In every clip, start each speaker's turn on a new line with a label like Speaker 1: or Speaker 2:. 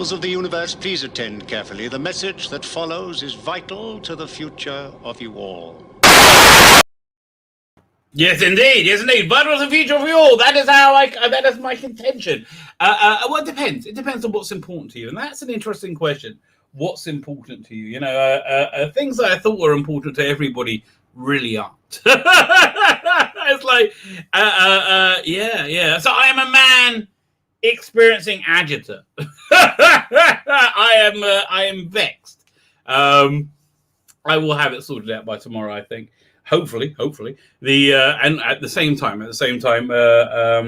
Speaker 1: Peoples of the universe, please attend carefully. The message that follows is vital to the future of you all.
Speaker 2: Yes, indeed. Yes, indeed. Vital to the future of you all. That is that is my contention. Well, it depends. It depends on what's important to you, and that's an interesting question. What's important to you? You know, things that I thought were important to everybody really aren't. It's like, yeah. So I am a man experiencing agita. I am vexed. I will have it sorted out by tomorrow, I think. Hopefully. And at the same time,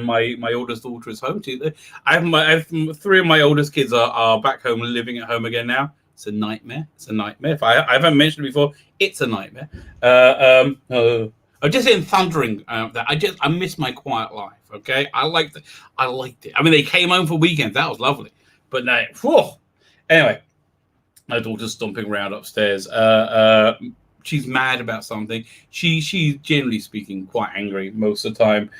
Speaker 2: my oldest daughter is home too. I have three of my oldest kids are back home, living at home again now. It's a nightmare. If I haven't mentioned it before, it's a nightmare. I'm just in thundering that I miss my quiet life. Okay, I liked it. I mean, they came home for weekends. That was lovely. But now, anyway, my daughter's stomping around upstairs. She's mad about something. She's generally speaking quite angry most of the time.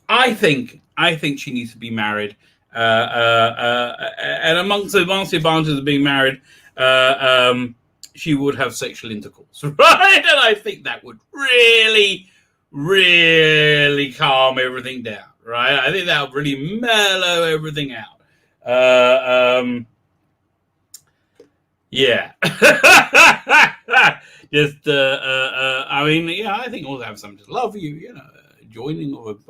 Speaker 2: I think she needs to be married. And amongst the advantages of being married, she would have sexual intercourse, right? And I think that would really, really calm everything down, right? I think that would really mellow everything out. Yeah. Just, I mean, yeah, I think we'll have something to love you, you know, joining of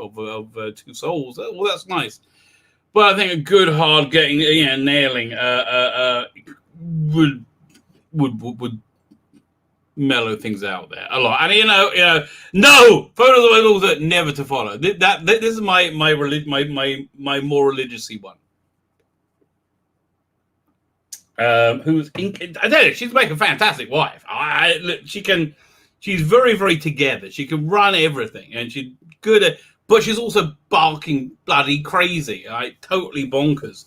Speaker 2: two souls. Well, that's nice. But I think a good hard getting, nailing, would mellow things out there a lot. And no photos of my daughter never to follow. This is my more religious-y one. Who's I tell you, she's like a fantastic wife. She's very, very together. She can run everything, and she's good at. But she's also barking bloody crazy, like totally bonkers,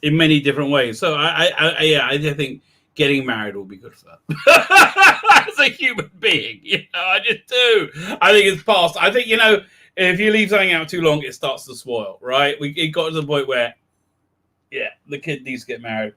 Speaker 2: in many different ways. So I think getting married will be good for her as a human being. I just do. I think it's past. I think if you leave something out too long, it starts to spoil. Right? It got to the point where. Yeah, the kid needs to get married.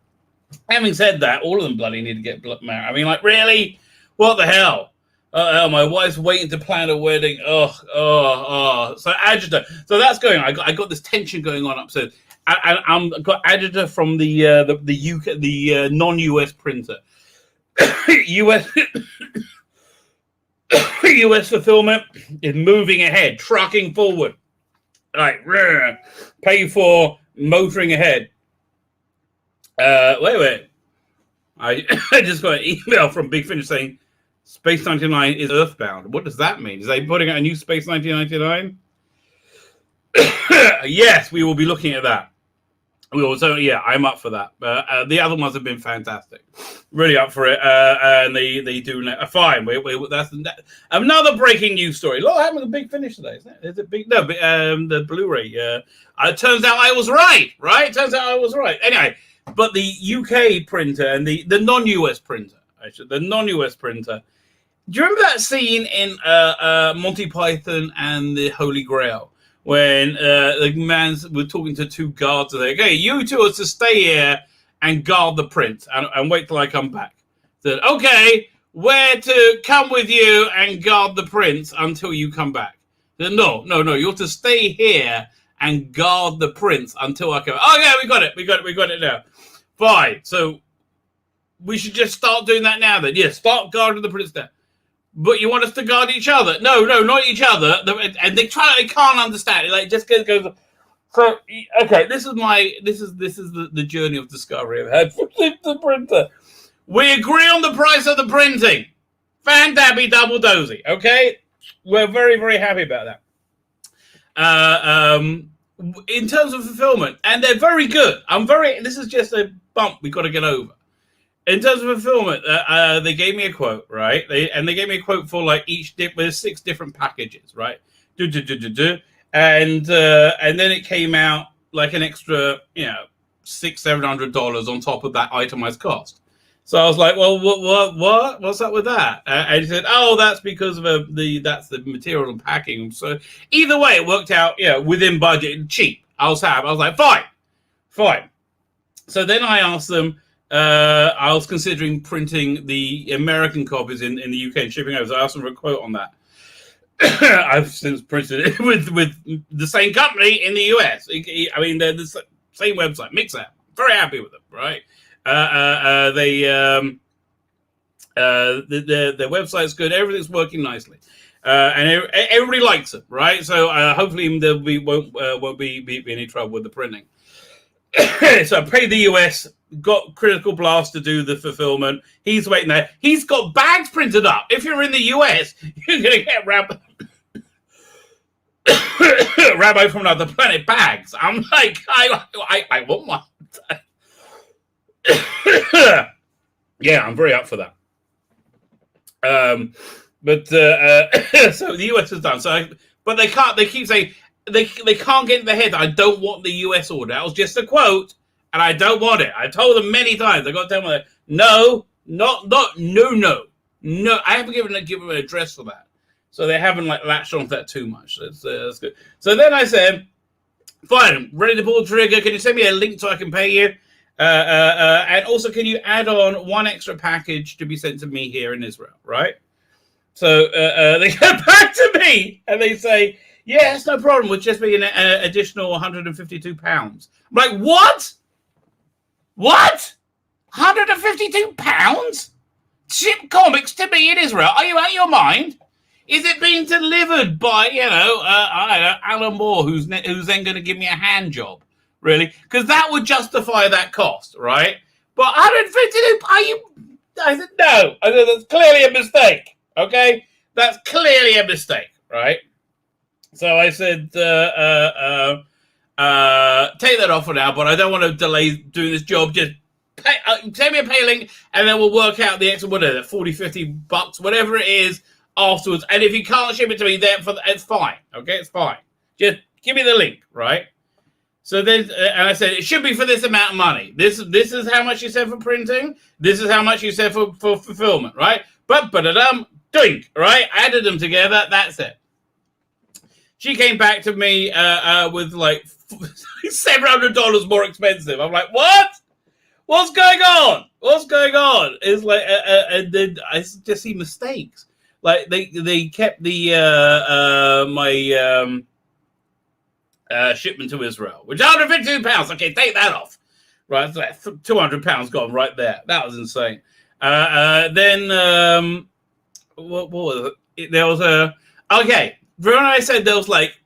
Speaker 2: Having said that, all of them bloody need to get married. I mean, like, really? What the hell? My wife's waiting to plan a wedding. So agita. So that's going on. I got this tension going on upstairs. And I've got agita from the UK, the non-US printer. US fulfillment is moving ahead, trucking forward. Right, pay for motoring ahead. Wait. I just got an email from Big Finish saying Space 99 is Earthbound. What does that mean? Is they putting out a new Space 1999? Yes, we will be looking at that. So yeah, I'm up for that. The other ones have been fantastic. Really up for it. And they do fine. That's another breaking news story. What happened with the Big Finish today? Is it big? No, the Blu-ray. It turns out I was right. Right? Turns out I was right. Anyway, but the UK printer and the non-US printer, actually, the non-US printer. Do you remember that scene in Monty Python and the Holy Grail? When the man was talking to two guards, and they go, "Okay, you two are to stay here and guard the prince and wait till I come back." Said, "Okay, we're to come with you and guard the prince until you come back." Said, No, you're to stay here and guard the prince until I come back. Oh yeah, we got it now. Fine. So we should just start doing that now then. Yeah, start guarding the prince now. But you want us to guard each other? No, not each they can't understand it. Like, just goes. So okay, this is the journey of discovery I've had for the printer. We agree on the price of the printing. Fan-dabby double dozy. Okay, we're very, very happy about that. In terms of fulfillment, and they're very good. This is just a bump we got to get over. In terms of fulfillment, they gave me a quote, right? They gave me a quote for like there's 6 different packages, right? And then it came out like an extra, $600-700 on top of that itemized cost. So I was like, well, what? What's up with that? And he said, oh, that's because of that's the material and packing. So either way, it worked out, within budget and cheap. I was happy. I was like, fine. So then I asked them, I was considering printing the American copies in the UK and shipping over. So I asked them for a quote on that. I've since printed it with the same company in the US. I mean, they're the same website, Mixer. Very happy with them, right? Their website's good. Everything's working nicely, and everybody likes it, right? So hopefully there won't be any trouble with the printing. So I paid the US, got Critical Blast to do the fulfillment. He's waiting there. He's got bags printed up. If you're in the US, you're gonna get Rabbi from another planet bags. I'm like, I want one. Yeah, I'm very up for that. But so the US is done. So, but they can't. They keep saying they can't get in their head that I don't want the US order. That was just a quote, and I don't want it. I told them many times. I got to tell them, no. I haven't given them an address for that, so they haven't latched on to that too much. That's good. So then I said, fine, ready to pull the trigger. Can you send me a link so I can pay you? And also, can you add on one extra package to be sent to me here in Israel, right? So they get back to me and they say, yes, no problem. Would just be an additional £152. I'm like, what? What? £152? Ship comics to me in Israel? Are you out of your mind? Is it being delivered by, I don't know, Alan Moore, who's then going to give me a hand job? Really? Because that would justify that cost, right? But 152, I said, no. I said, that's clearly a mistake, okay? That's clearly a mistake, right? So I said, take that off for now, but I don't want to delay doing this job. Just send me a pay link, and then we'll work out the extra, whatever, $40-50, whatever it is, afterwards. And if you can't ship it to me, it's fine, okay? It's fine. Just give me the link, right? So then, and I said, it should be for this amount of money. This is how much you said for printing. This is how much you said for fulfillment, right? Doink, right? Added them together. That's it. She came back to me with like $700 more expensive. I'm like, what? What's going on? What's going on? It's like, and then I just see mistakes. Like they kept the my shipment to Israel, which is £152. Okay, take that off. Right, it's like £200 gone right there. That was insane. Then what was it? There was okay. When I said there was like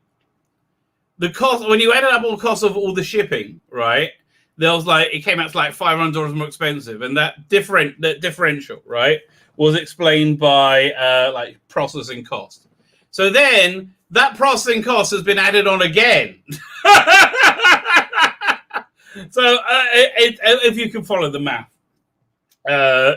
Speaker 2: the cost when you added up all the costs of all the shipping, right? There was like it came out to like $500 more expensive, and that differential, right, was explained by like processing cost. So then that processing cost has been added on again. So if you can follow the math.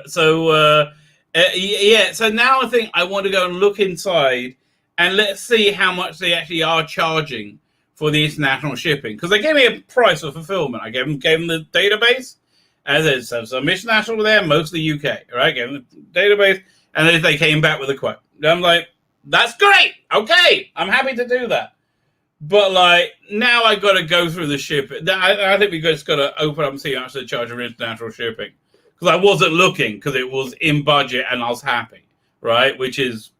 Speaker 2: So now I think I want to go and look inside and let's see how much they actually are charging for the international shipping. Because they gave me a price for fulfillment. I gave them the database. And there's some international there, mostly UK. Right? Gave them the database. And then they came back with a quote. And I'm like, that's great. Okay. I'm happy to do that. But like now I got to go through the shipping. I think we just got to open up and see how much they charge for international shipping. Because I wasn't looking because it was in budget and I was happy. Right? Which is,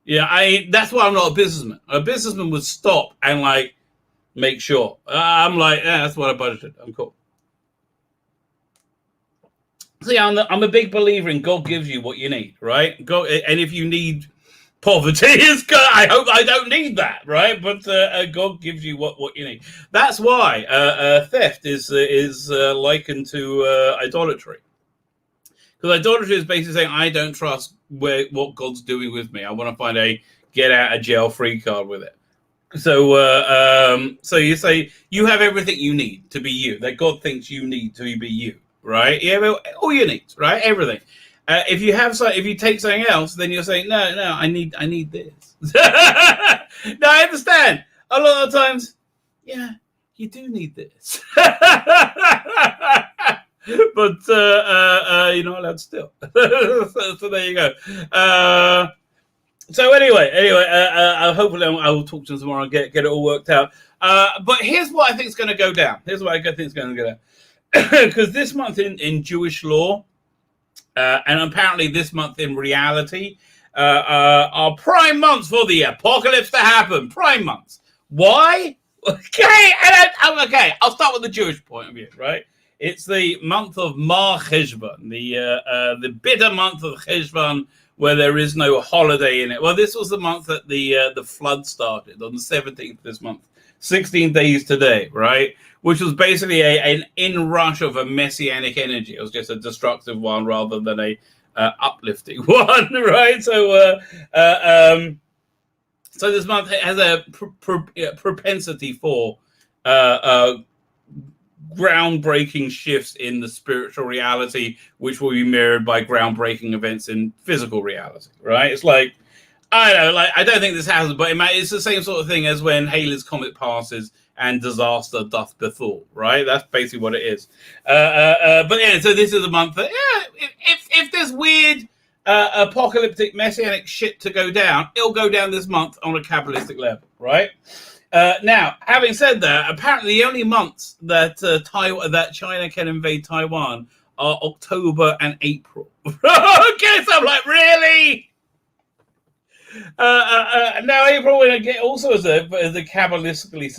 Speaker 2: that's why I'm not a businessman. A businessman would stop and like make sure. I'm like, that's what I budgeted. I'm cool. See, I'm a big believer in God gives you what you need, right? God, and if you need poverty, I hope I don't need that, right? But God gives you what you need. That's why theft is likened to idolatry. Because idolatry is basically saying, I don't trust what God's doing with me. I want to find a get out of jail free card with it. So you say you have everything you need to be you, that God thinks you need to be you, right? You have all your needs, right? Everything. If you take something else, then you're saying, no, I need this. No, I understand. A lot of times, you do need this. But you're not allowed to steal. So there you go. So anyway, hopefully I will talk to them tomorrow and get it all worked out. But here's what I think is going to go down. Here's what I think is going to go down. Because this month in Jewish law, and apparently this month in reality, are prime months for the apocalypse to happen. Prime months. Why? Okay, okay. I'll start with the Jewish point of view, right? It's the month of Mar Cheshvan, the bitter month of Cheshvan, where there is no holiday in it. Well, this was the month that the flood started on the 17th this month, 16 days today, right? Which was basically an inrush of a messianic energy. It was just a destructive one rather than a uplifting one, right? So this month has a propensity for groundbreaking shifts in the spiritual reality, which will be mirrored by groundbreaking events in physical reality, right? It's like, I don't know, like, I don't think this happens, but it's the same sort of thing as when Halley's Comet passes and disaster doth befall, right? That's basically what it is. But yeah, so this is a month that, yeah, if there's weird apocalyptic messianic shit to go down, it'll go down this month on a Kabbalistic level, right? Now, having said that, apparently the only months that that China can invade Taiwan are October and April. Okay, so I'm like, really? Now April also is a Kabbalistically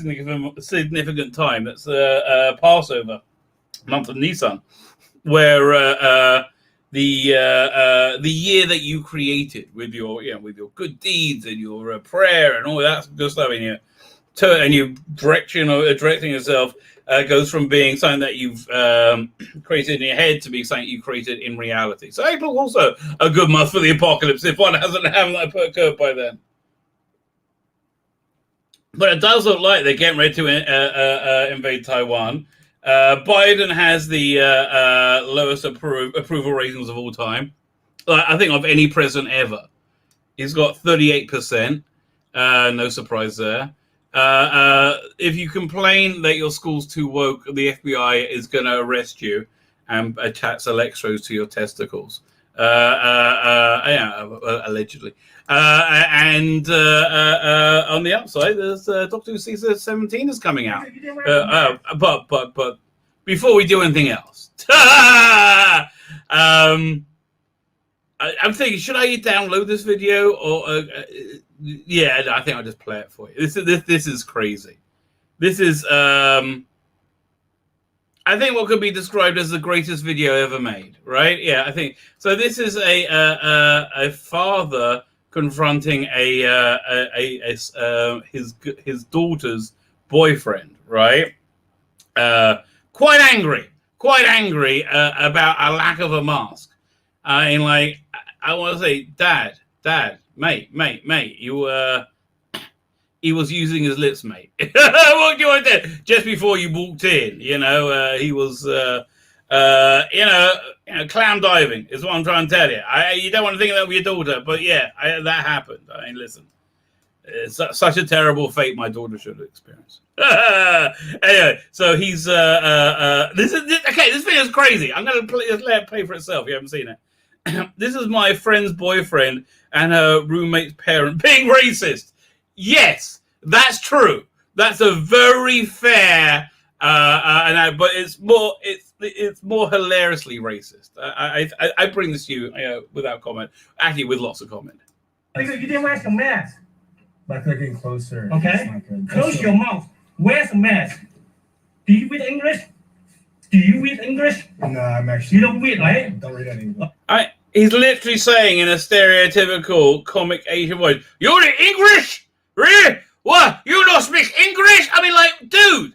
Speaker 2: significant time. That's Passover, month of Nisan, where the year that you created with your good deeds and your prayer and all that good stuff in you. And you directing yourself goes from being something that you've created in your head to being something you created in reality. So April also a good month for the apocalypse if one hasn't that occurred by then. But it does look like they're getting ready to invade Taiwan. Biden has the lowest approval ratings of all time. I think of any president ever. He's got 38%. No surprise there. If you complain that your school's too woke, the FBI is going to arrest you and attach electrodes to your testicles. Allegedly. And on the upside, there's Doctor Who Season 17 is coming out. But before we do anything else, I'm thinking, should I download this video or? Yeah, I think I'll just play it for you. This is crazy. This is, I think, what could be described as the greatest video ever made. Right? Yeah, I think so. This is a father confronting his daughter's boyfriend. Right? Quite angry about a lack of a mask. And like, I want to say, Dad, mate, he was using his lips, mate. What do you want to do? Just before you walked in, he was, clown diving is what I'm trying to tell you. You don't want to think of that with your daughter, but yeah, that happened. I mean, listen, it's such a terrible fate my daughter should have experienced. Anyway, so he's, this video is crazy. I'm going to let it play for itself. You haven't seen it. This is my friend's boyfriend and her roommate's parent being racist. Yes, that's true. That's a very fair, but it's more hilariously racist. I bring this to you without comment, actually with lots of comment.
Speaker 3: You didn't wear some mask.
Speaker 4: By clicking closer.
Speaker 3: Okay. Close your mouth. Wear some mask. Do you read English?
Speaker 4: No, I'm actually.
Speaker 3: You don't read, right?
Speaker 4: Don't read any.
Speaker 2: He's literally saying in a stereotypical comic Asian voice, "You read English? Really? What? You don't speak English?" I mean, like, dude,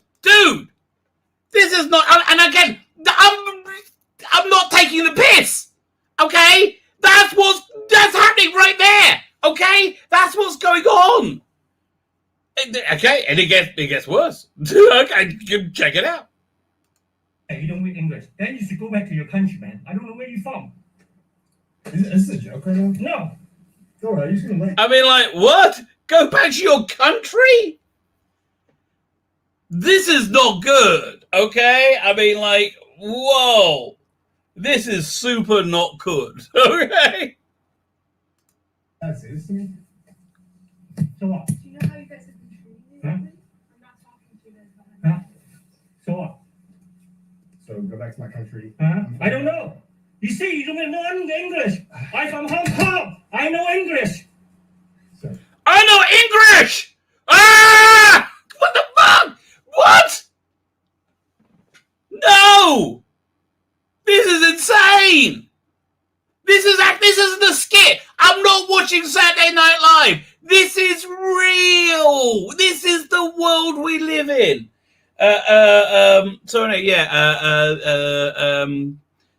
Speaker 2: this is not. And again, I'm not taking the piss. Okay, that's happening right there. Okay, that's what's going on. Okay, and it gets worse. Okay, check it out.
Speaker 3: You don't read English. Then you should go back to your country, man. I don't know where you're from.
Speaker 4: Is this a joke right now?
Speaker 3: No.
Speaker 4: No, you shouldn't like.
Speaker 2: I mean, like, what? Go back to your country? This is not good, okay? I mean, like, whoa. This is super not good, okay?
Speaker 4: That's it.
Speaker 3: So what?
Speaker 5: Do you know how you guys have been treating me
Speaker 3: Huh?
Speaker 5: lately? I'm not talking to you guys about
Speaker 3: Huh? So what?
Speaker 4: So go back to my country.
Speaker 3: I don't know. You see, you don't know English. I'm from Hong Kong. I know English.
Speaker 4: So
Speaker 2: I know English! Ah! What the fuck? What? No! This is insane! This is the skit. I'm not watching Saturday Night Live. This is real. This is the world we live in.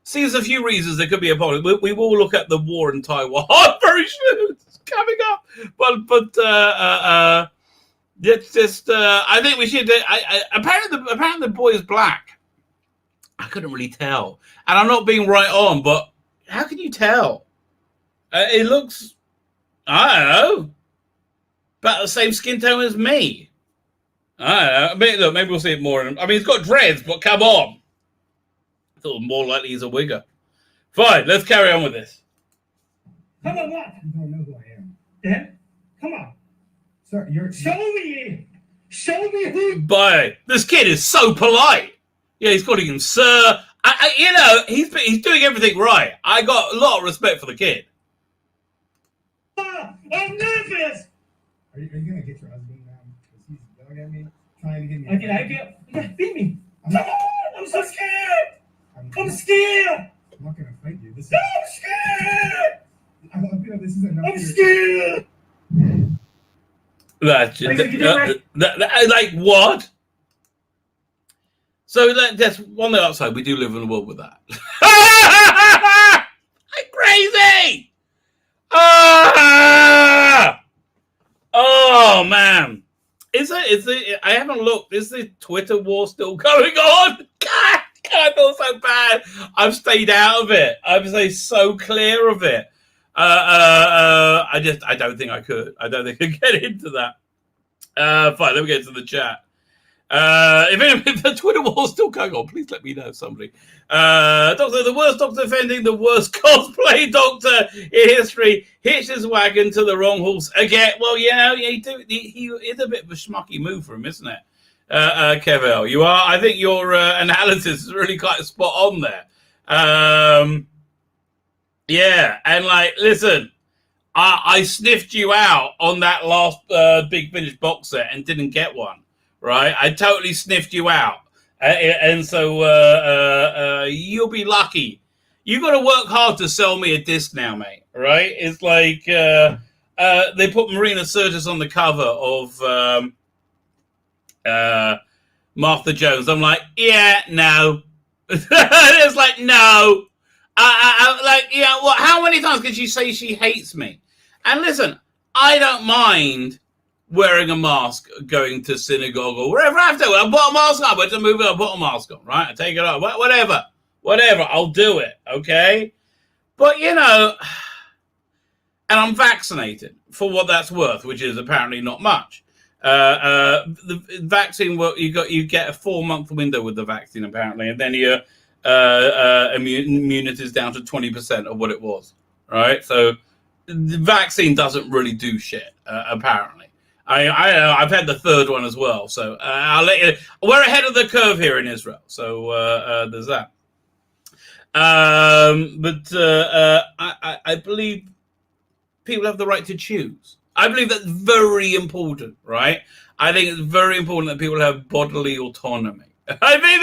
Speaker 2: Sees a few reasons there could be a problem. We will look at the war in Taiwan very soon. It's coming up. But it's just I think we should. Apparently the boy is black. I couldn't really tell, and I'm not being right on, but how can you tell? It looks, I don't know, about the same skin tone as me. I don't know. Maybe we'll see it more. I mean, he's got dreads, but come on. I thought more likely he's a wigger. Fine, let's carry on with this.
Speaker 3: Come on, what?
Speaker 4: you don't know who I am.
Speaker 3: Yeah? Come on.
Speaker 4: Sir, you're
Speaker 3: Show me. Show me who.
Speaker 2: But this kid is so polite. Yeah, he's calling him sir. He's doing everything right. I got a lot of respect for the kid.
Speaker 3: I'm nervous.
Speaker 4: Are you gonna get your husband now? Because he's yelling at me, trying to get me.
Speaker 3: Yeah, beat me.
Speaker 4: I'm
Speaker 3: Come
Speaker 4: not,
Speaker 3: on. I'm so scared.
Speaker 4: I'm
Speaker 3: I'm scared.
Speaker 4: I'm not gonna fight you. This is.
Speaker 3: I'm scared.
Speaker 4: This is enough.
Speaker 3: I'm scared.
Speaker 2: Like what? So that's on the outside. We do live in a world with that. I'm crazy. Oh man, is it? I haven't looked. Is the Twitter war still going on? God, I feel so bad. I've stayed out of it. I've stayed so clear of it. I don't think I could. I don't think I could get into that. Fine, let me get to the chat. If the Twitter war is still going on, please let me know, somebody. Doctor, the worst doctor offending the worst cosplay doctor in history, hitched his wagon to the wrong horse again. Well, he is a bit of a schmucky move for him, isn't it? Kevel, you are. I think your analysis is really quite spot on there. Yeah, and listen, I sniffed you out on that last Big Finish box set and didn't get one. Right, I totally sniffed you out, and so you'll be lucky. You got to work hard to sell me a disc now, mate. Right? It's like they put Marina Sirtis on the cover of Martha Jones. I'm like, yeah, no. It's like, no. What? How many times can she say she hates me? And listen, I don't mind wearing a mask, going to synagogue or wherever I have to. I put a mask on. I went to move it. I put a mask on. Right? I take it off. Whatever. I'll do it. Okay. But and I'm vaccinated for what that's worth, which is apparently not much. The vaccine, you get a 4-month window with the vaccine apparently, and then your immunity is down to 20% of what it was. Right. So the vaccine doesn't really do shit apparently. I've had the third one as well, so I'll let you. We're ahead of the curve here in Israel, so there's that. I believe people have the right to choose. I believe that's very important, right? I think it's very important that people have bodily autonomy. I think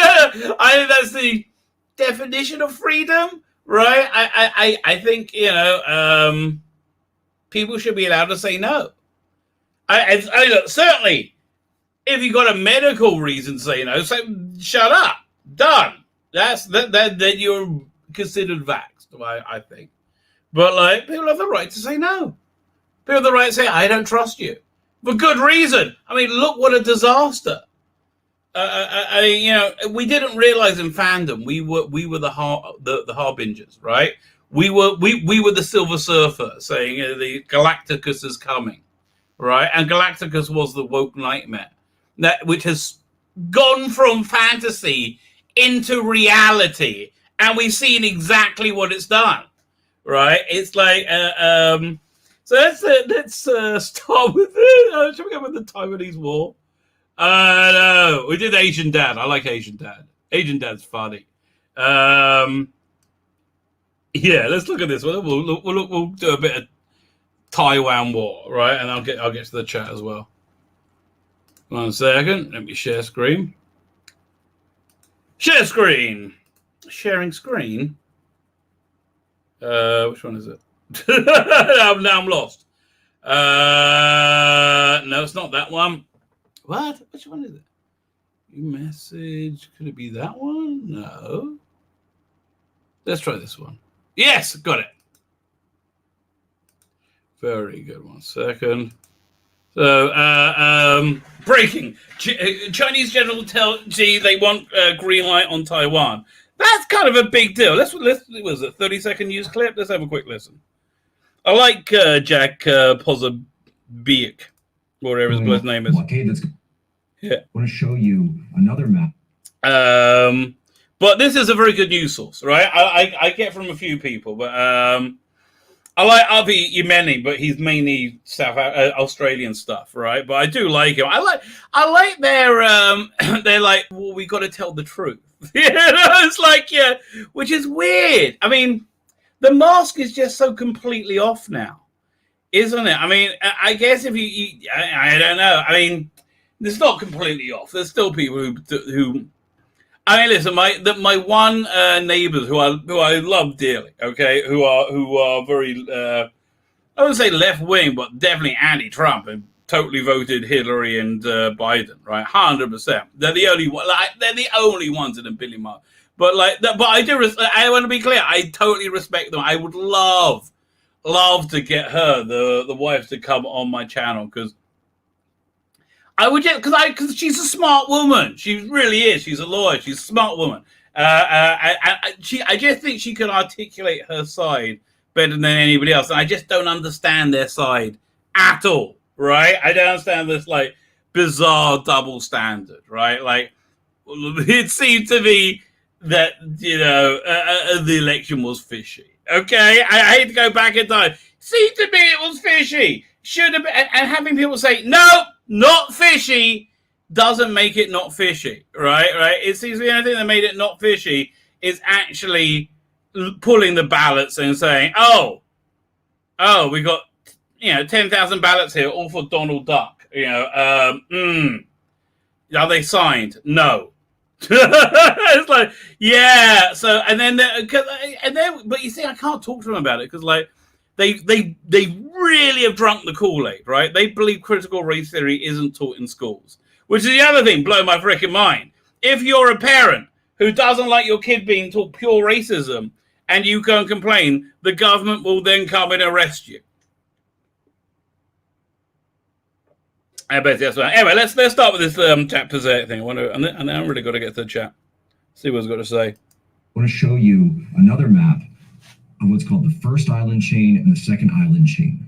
Speaker 2: that's the definition of freedom, right? I think people should be allowed to say no. Look, certainly, if you've got a medical reason to say no, say shut up, done. Then you're considered vaxxed, I think. But people have the right to say no. People have the right to say I don't trust you for good reason. I mean, look what a disaster. We didn't realize in fandom we were the harbingers, right? We were the Silver Surfer saying the Galacticus is coming. Right, and Galacticus was the woke nightmare, which has gone from fantasy into reality, and we've seen exactly what it's done. Right, it's like So let's start with it. Shall we go with the Taiwanese War? No, we did Asian Dad. I like Asian Dad. Asian Dad's funny. Yeah, let's look at this one. We'll do a bit of Taiwan War, right? And I'll get to the chat as well. 1 second. Let me share screen. Share screen. Sharing screen. Which one is it? now I'm lost. No, it's not that one. What? Which one is it? New message. Could it be that one? No. Let's try this one. Yes, got it. Very good. 1 second. So, breaking. Chinese general tell Xi they want green light on Taiwan. That's kind of a big deal. Let's was it 30-second news clip? Let's have a quick listen. I like Jack Posobiec, whatever his name is.
Speaker 6: Okay,
Speaker 2: Yeah.
Speaker 6: I want to show you another map.
Speaker 2: But this is a very good news source, right? I get from a few people, but I like Avi Yemeni, but he's mainly South Australian stuff, right? But I do like him. I like their they're like, well, we got to tell the truth. You know, it's like, yeah, which is weird. I mean, the mask is just so completely off now, isn't it? I mean, I guess if I don't know. I mean, it's not completely off. There's still people who I mean, listen, my one neighbors who I love dearly, okay, who are very I wouldn't say left wing, but definitely anti-Trump and totally voted Hillary and Biden, right? 100%. They're the only one. Like, they're the only ones in a billion miles. But but I do. I want to be clear. I totally respect them. I would love to get her, the wife, to come on my channel because. I would just because she's a smart woman. She really is. She's a lawyer. She's a smart woman. I just think she can articulate her side better than anybody else. And I just don't understand their side at all. Right? I don't understand this like bizarre double standard. Right? Like it seemed to me that the election was fishy. Okay, I hate to go back in time. Seemed to me it was fishy. Should have been, and having people say no. Not fishy doesn't make it not fishy, right? Right? It seems the only thing that made it not fishy is actually pulling the ballots and saying, "Oh, we got 10,000 ballots here, all for Donald Duck." Are they signed? No. It's like, yeah. So and then, but you see, I can't talk to them about it because like. They really have drunk the Kool-Aid, right? They believe critical race theory isn't taught in schools, which is the other thing, blow my freaking mind. If you're a parent who doesn't like your kid being taught pure racism and you go and complain, the government will then come and arrest you. I bet that's right. Anyway, let's start with this chapter thing. And I'm really got to get to the chat. See what it's got to say.
Speaker 6: I want to show you another map of what's called the first island chain and the second island chain.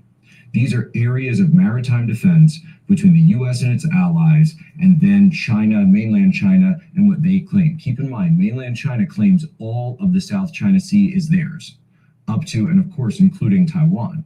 Speaker 6: These are areas of maritime defense between the U.S. and its allies, and then China, mainland China, and what they claim. Keep in mind, mainland China claims all of the South China Sea is theirs, up to and of course including Taiwan.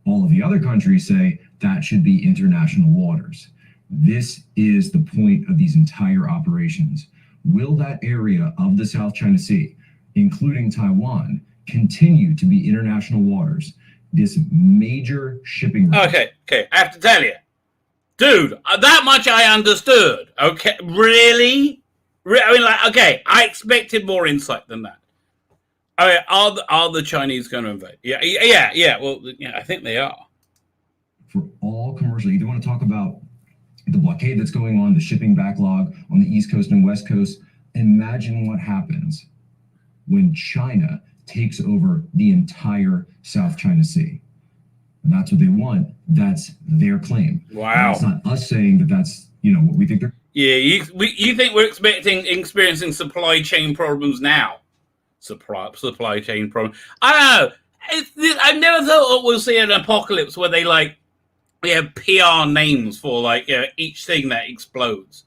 Speaker 6: All of the other countries say that should be international waters. This is the point of these entire operations. Will that area of the South China Sea, including Taiwan, continue to be international waters? This major shipping route.
Speaker 2: Okay. I have to tell you, dude, that much I understood. Okay, really? I mean, like, okay, I expected more insight than that. I mean, are the Chinese going to invade? Yeah. Well, yeah, I think they are.
Speaker 6: For all commercial, you don't want to talk about the blockade that's going on, the shipping backlog on the East Coast and West Coast. Imagine what happens when China takes over the entire South China Sea. And that's what they want. That's their claim.
Speaker 2: Wow.
Speaker 6: It's not us saying that that's, what we think they're...
Speaker 2: Yeah, you think we're experiencing supply chain problems now? Supply chain problem. I don't know. I never thought we'll see an apocalypse where they have PR names for each thing that explodes.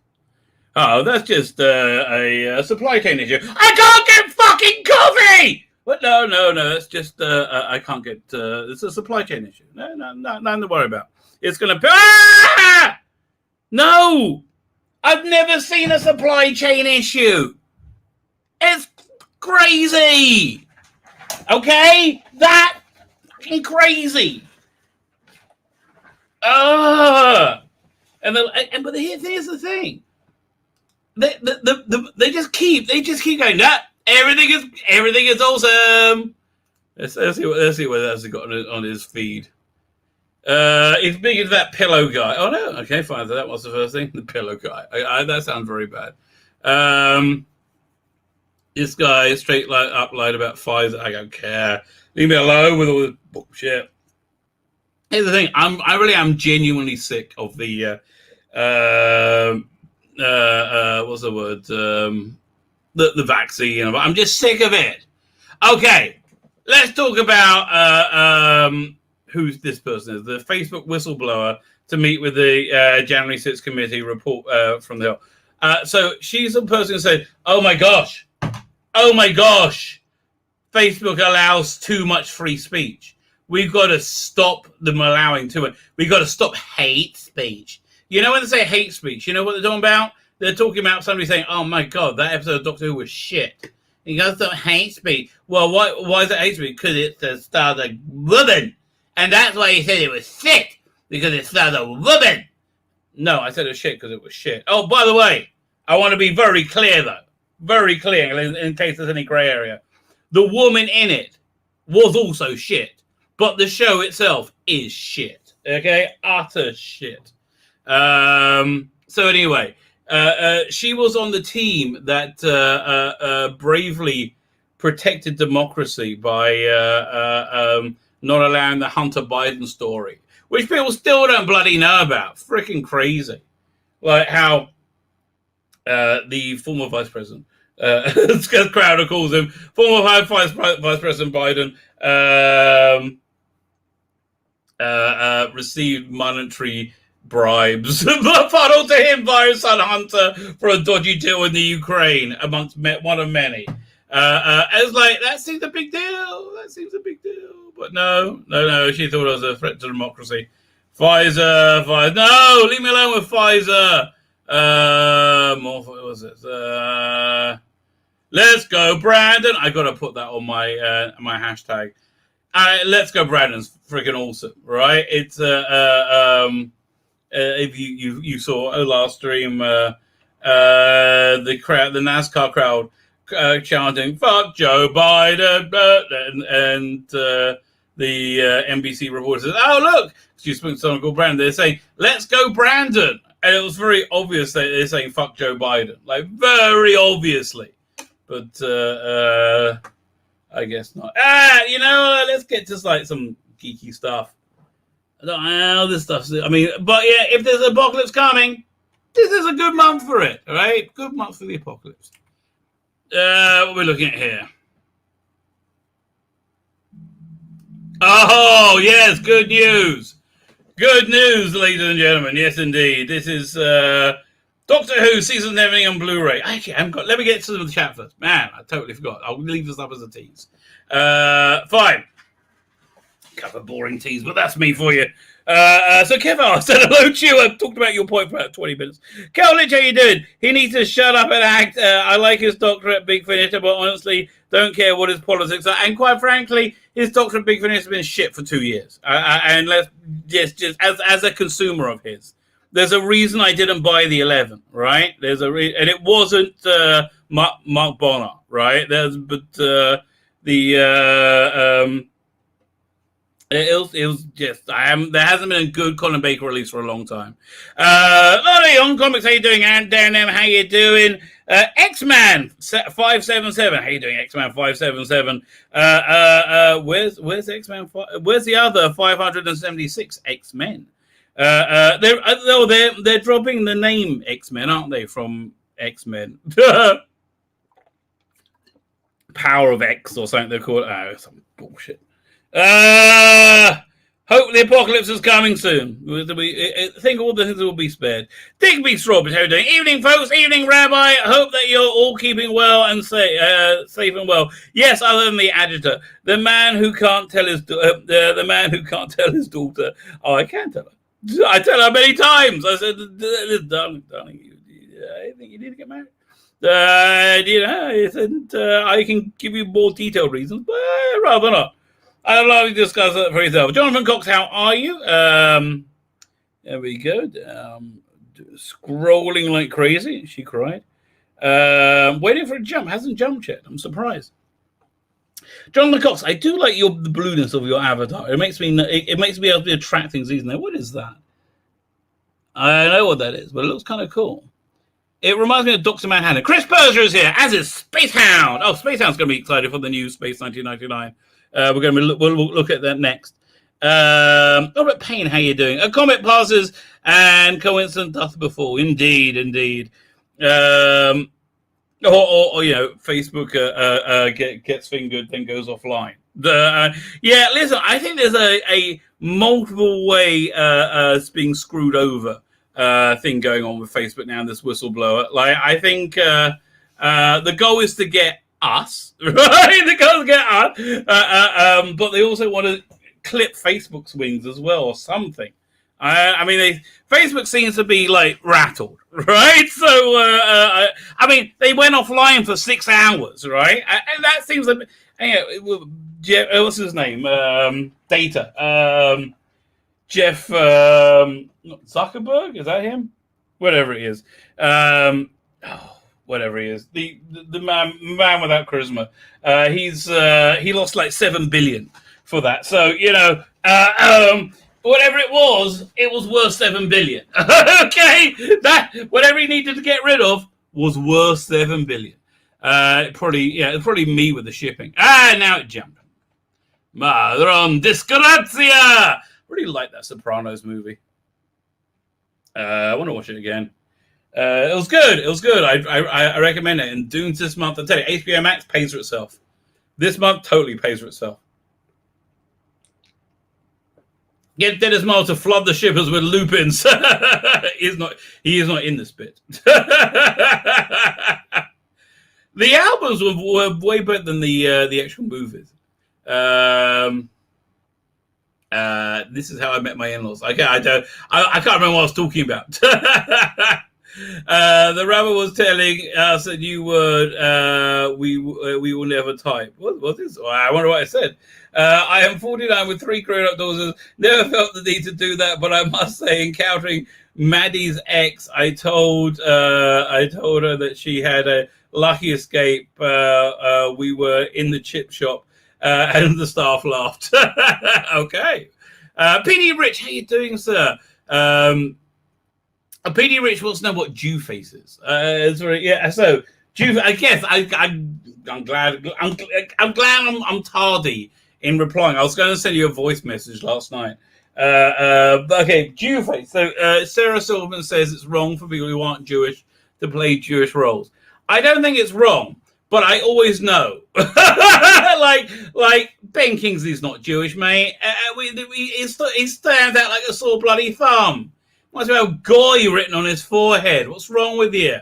Speaker 2: Oh, that's just a supply chain issue. I can't get fucking coffee! But no. It's just I can't get. It's a supply chain issue. No, nothing to worry about. It's gonna be. Ah! No, I've never seen a supply chain issue. It's crazy. Okay, that fucking crazy. But here's the thing. They just keep going. Nah, everything is awesome. Let's see what else he got on his feed. He's big into that pillow guy. Oh no, okay, fine. So that was the first thing. The pillow guy. That sounds very bad. This guy straight up lied about Pfizer. I don't care. Leave me alone with all this bullshit. Here's the thing. I really am genuinely sick of the what's the word? The vaccine. I'm just sick of it. Okay, let's talk about who this person is. The Facebook whistleblower to meet with the January 6th committee report from the. So she's the person who said, "Oh my gosh, Facebook allows too much free speech. We've got to stop them allowing too much. We've got to stop hate speech." You know when they say hate speech, you know what they're talking about? They're talking about somebody saying, "Oh my God, that episode of Doctor Who was shit." You guys don't hate speech. Well, why is it hate speech? Because it stars a woman. And that's why he said it was shit. Because it stars a woman. No, I said it was shit because it was shit. Oh, by the way, I want to be very clear, though. Very clear, in case there's any grey area. The woman in it was also shit. But the show itself is shit. Okay? Utter shit. So anyway, she was on the team that bravely protected democracy by not allowing the Hunter Biden story, which people still don't bloody know about. Freaking crazy. Like how the former vice president, as Crowder calls him, former vice president Biden, received monetary bribes funneled to him by his son Hunter for a dodgy deal in the Ukraine, amongst one of many. I was like, that seems a big deal. But no. She thought it was a threat to democracy. Pfizer. No, leave me alone with Pfizer. What was it? Let's go, Brandon. I got to put that on my my hashtag. Let's go, Brandon's freaking awesome, right? It's if you saw last stream, the NASCAR crowd chanting "Fuck Joe Biden," and the NBC reporter says, "Oh look," she's speaking to someone called Brandon. They're saying, "Let's go, Brandon," and it was very obvious that they're saying "Fuck Joe Biden," like very obviously, but I guess not. Let's get to like some geeky stuff. I don't know how this stuff's. I mean, but yeah, if there's an apocalypse coming, this is a good month for it. All right, good month for the apocalypse. What are we looking at here? Oh yes, good news. Good news, ladies and gentlemen. Yes, indeed. This is Doctor Who season 7 on Blu-ray. Actually, I haven't got. Let me get to the chat first. Man, I totally forgot. I'll leave this up as a tease. Fine. Couple of boring teas, but that's me for you. So Kevin, I said hello to you. I've talked about your point for about 20 minutes. Colin, how you doing? He needs to shut up and act. I like his doctorate, Big Finish, but honestly, don't care what his politics are. And quite frankly, his doctorate, Big Finish, has been shit for 2 years. And let's just as a consumer of his, there's a reason I didn't buy the 11, right? There's a and it wasn't Mark Bonner, right? It was just there hasn't been a good Colin Baker release for a long time. Lolly on Comics, how you doing? And Dan M, how you doing? X-Man 577, how you doing? X-Man 577. Where's X-Man? Where's the other 576 X-Men? They're dropping the name X-Men, aren't they? From X-Men, Power of X or something they're called. Oh, some bullshit. Hope the apocalypse is coming soon. Think all the things will be spared. Digby Strawberries, how are you doing? Evening, folks. Evening, Rabbi. I hope that you're all keeping well and safe and well. Yes, other than the agitator, the man who can't tell his the man who can't tell his daughter. Oh, I can tell her. I tell her many times. I said, darling, I think you need to get married. I said, I can give you more detailed reasons, but rather not. I'd love to discuss that for yourself. Jonathan Cox, how are you? There we go. Scrolling like crazy. She cried. Waiting for a jump. Hasn't jumped yet. I'm surprised. Jonathan Cox, I do like the blueness of your avatar. It makes me able to attract things easily. What is that? I know what that is, but it looks kind of cool. It reminds me of Dr. Manhattan. Chris Persia is here, as is Space Hound. Oh, Space Hound's going to be excited for the new Space 1999. We're going to we'll look at that next. Robert Payne, how you doing? A comet passes and coincidence doth befall. Indeed. Or Facebook gets fingered, then goes offline. Listen, I think there's a multiple way being screwed over thing going on with Facebook now. This whistleblower, like I think the goal is to get us, right? The goal is to get us, but they also want to clip Facebook's wings as well, or something. I mean, Facebook seems to be like rattled, right? So, I mean, they went offline for 6 hours, right? And that seems like, what's his name? Jeff Zuckerberg, is that him? Whatever it is, whatever he is, the man without charisma. He lost like 7 billion for that. So whatever it was worth 7 billion. Okay, that whatever he needed to get rid of was worth 7 billion. It's probably me with the shipping. Now it jumped. Madron Disgrazia. Really like that Sopranos movie. I want to watch it again. It was good. I recommend it. And Dunes this month, I tell you, HBO Max pays for itself. This month totally pays for itself. Get Dennis Miles to flood the shippers with lupins. He is not in this bit. The albums were way better than the actual movies. This is how I met my in-laws. Okay, I can't remember what I was talking about. The rabbi was telling us a new word. We will never type. What is? I wonder what I said. I am 49 with 3 grown-up daughters. Never felt the need to do that, but I must say, encountering Maddie's ex, I told her that she had a lucky escape. We were in the chip shop, and the staff laughed. Okay. PD Rich, how you doing, sir? PD Rich wants to know what Jew face is. So Jew. I guess I'm glad. I'm glad I'm tardy in replying. I was going to send you a voice message last night. Okay, Jew face. So Sarah Silverman says it's wrong for people who aren't Jewish to play Jewish roles. I don't think it's wrong, but I always know. like Ben Kingsley's not Jewish, mate. He stands out like a sore bloody thumb. Might as well have Goy written on his forehead. What's wrong with you?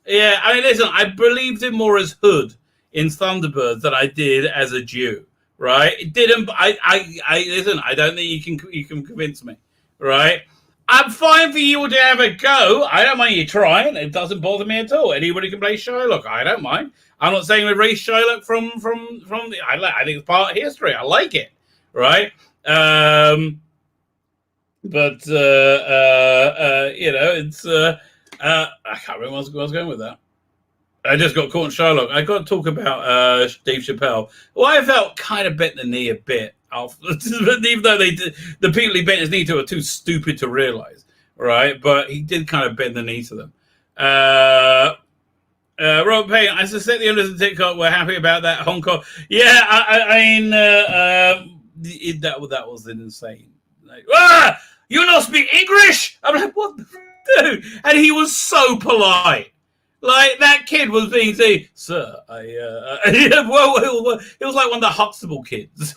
Speaker 2: Yeah, I mean, listen, I believed him more as Hood in Thunderbirds than I did as a Jew, right? It didn't. Listen. I don't think you can convince me, right? I'm fine for you to have a go. I don't mind you trying. It doesn't bother me at all. Anybody can play Shylock. I don't mind. I'm not saying erase Shylock from the. I think it's part of history. I like it, right? But it's I can't remember where I was going with that. I just got caught in Shylock. I got to talk about Dave Chappelle. Well, I felt kind of bent the knee a bit, even though the people he bent his knee to are too stupid to realize, right? But he did kind of bend the knee to them. Robert Payne, I suspect the owners of TikTok were happy about that Hong Kong. Yeah, I mean, that was insane. Like, you not speak English? I'm like, what the dude? And he was so polite. Like, that kid was being saying, sir, it was like one of the Huxtable kids.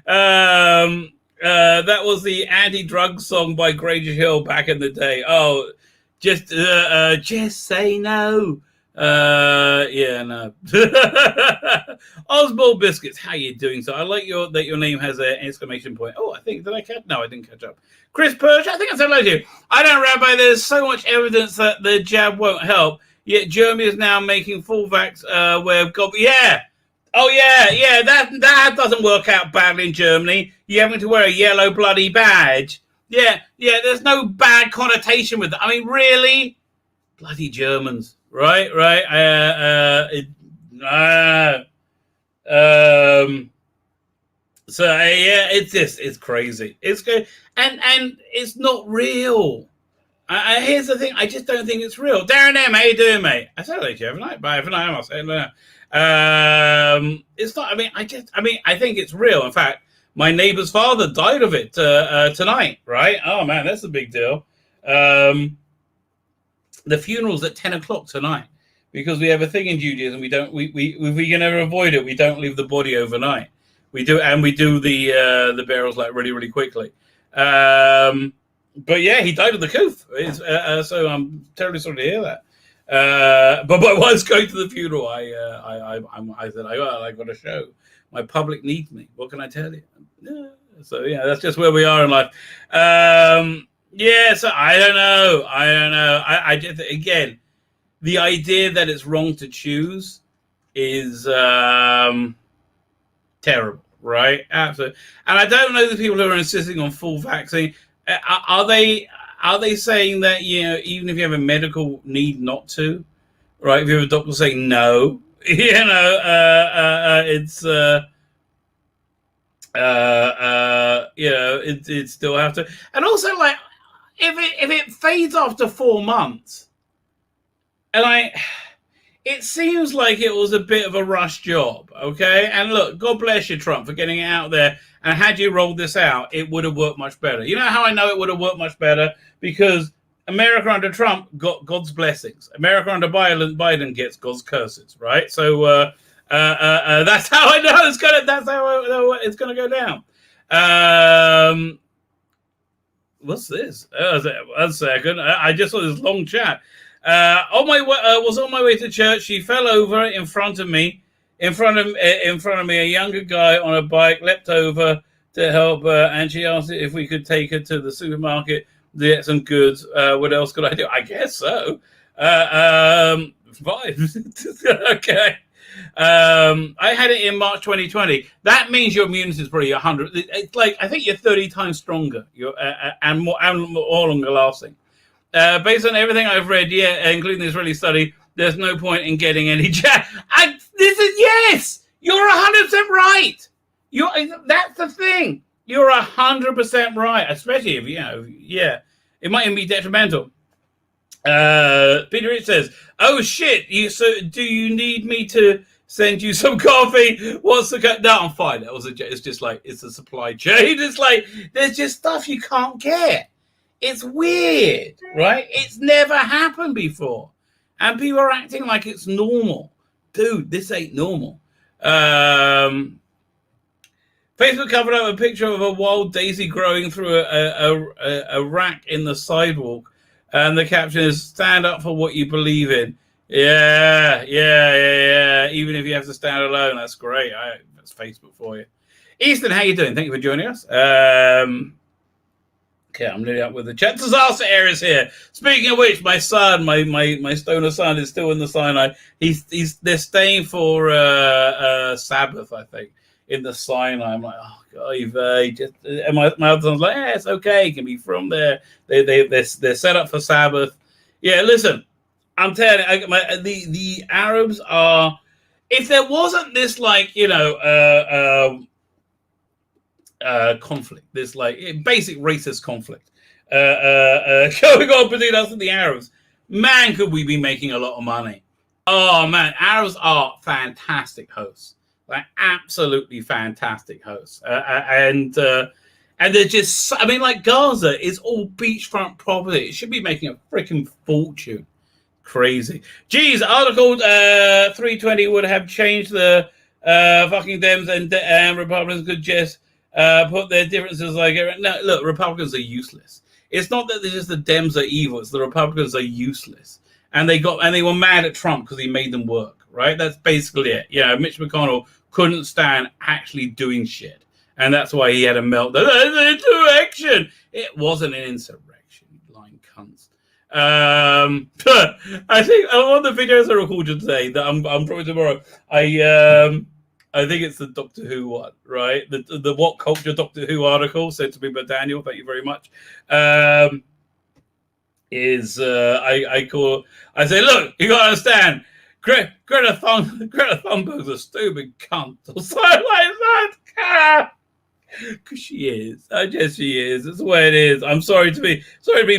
Speaker 2: That was the anti-drug song by Granger Hill back in the day. Oh, just say no. Yeah, no. Oswald Biscuits, how you doing? So I like that your name has an exclamation point. Oh, I think, did I catch? No, I didn't catch up. Chris Perch, I think I said hello to you. I don't, Rabbi, there's so much evidence that the jab won't help, yet Germany is now making full vax where yeah. Oh, yeah, that doesn't work out badly in Germany. You having to wear a yellow bloody badge. Yeah, there's no bad connotation with that. I mean, really? Bloody Germans. Right. So yeah, it's crazy. It's good, and it's not real. Here's the thing: I just don't think it's real. Darren M, how you doing, mate? I said hello to you, haven't I? Bye, haven't I? I must say hello. It's not. I think it's real. In fact, my neighbor's father died of it tonight. Right? Oh man, that's a big deal. The funeral's at 10 o'clock tonight because we have a thing in Judaism. We if we can ever avoid it, we don't leave the body overnight. We do the burials like really, really quickly. But yeah, he died of the coof. So I'm terribly sorry to hear that. But my wife's going to the funeral. I said I got a show. My public needs me. What can I tell you? So yeah, that's just where we are in life. Yeah, so I don't know. I just, again, the idea that it's wrong to choose is terrible, right? Absolutely. And I don't know the people who are insisting on full vaccine. Are they saying that, even if you have a medical need not to, right? If you have a doctor saying no, it still have to. And also, like, if it fades after 4 months, and it seems like it was a bit of a rush job, okay? And look, God bless you, Trump, for getting it out there. And had you rolled this out, it would have worked much better. You know how I know it would have worked much better? Because America under Trump got God's blessings. America under Biden gets God's curses, right? So that's how I know that's how it's gonna go down. What's this? One second. I just saw this long chat. Was on my way to church. She fell over in front of me. In front of me, a younger guy on a bike leapt over to help her, and she asked if we could take her to the supermarket to get some goods. What else could I do? I guess so. Fine. Okay. I had it in March 2020. That means your immunity is probably 100. It's like, I think you're 30 times stronger. And more longer lasting. Based on everything I've read, including the Israeli study, there's no point in getting any jab. Yes, you're 100% right. That's the thing. You're 100% right, especially if it might even be detrimental. Peter Rich says, "Oh shit! Do you need me to send you some coffee? What's the no? I'm fine. It's just like it's a supply chain. It's like there's just stuff you can't get. It's weird, right? It's never happened before, and people are acting like it's normal. Dude, this ain't normal." Facebook covered up a picture of a wild daisy growing through a rack in the sidewalk. And the caption is, "Stand up for what you believe in." Yeah. Even if you have to stand alone, that's great. That's Facebook for you. Easton, how you doing? Thank you for joining us. Okay, I'm nearly up with the chat. Disaster areas here. Speaking of which, my son, my stoner son, is still in the Sinai. They're staying for Sabbath, I think, in the Sinai. I'm like, oh god, and my other son's like, yeah, it's okay. It can be from there. They're set up for Sabbath. Yeah, listen, I'm telling you, the Arabs are. If there wasn't this conflict, this basic racist conflict going on between us and the Arabs, man, could we be making a lot of money? Oh man, Arabs are fantastic hosts. Like absolutely fantastic hosts, and they're just. I mean, like Gaza is all beachfront property. It should be making a freaking fortune. Crazy. Geez, Article 320 would have changed the fucking Dems and Republicans could just put their differences like, no, look, Republicans are useless. It's not that they're just the Dems are evil. It's the Republicans are useless. And they were mad at Trump because he made them work, right? That's basically it. Mitch McConnell couldn't stand actually doing shit. And that's why he had a meltdown. Insurrection. It wasn't an insurrection, you lying cunts. I think one of the videos I recorded today that I'm probably tomorrow, I think it's the Doctor Who one, right? The What Culture Doctor Who article sent to me by Daniel. Thank you very much. I say, look, you got to understand, Greta Thunberg's a stupid cunt or something like that. Because she is. I guess she is. That's the way it is. I'm sorry to be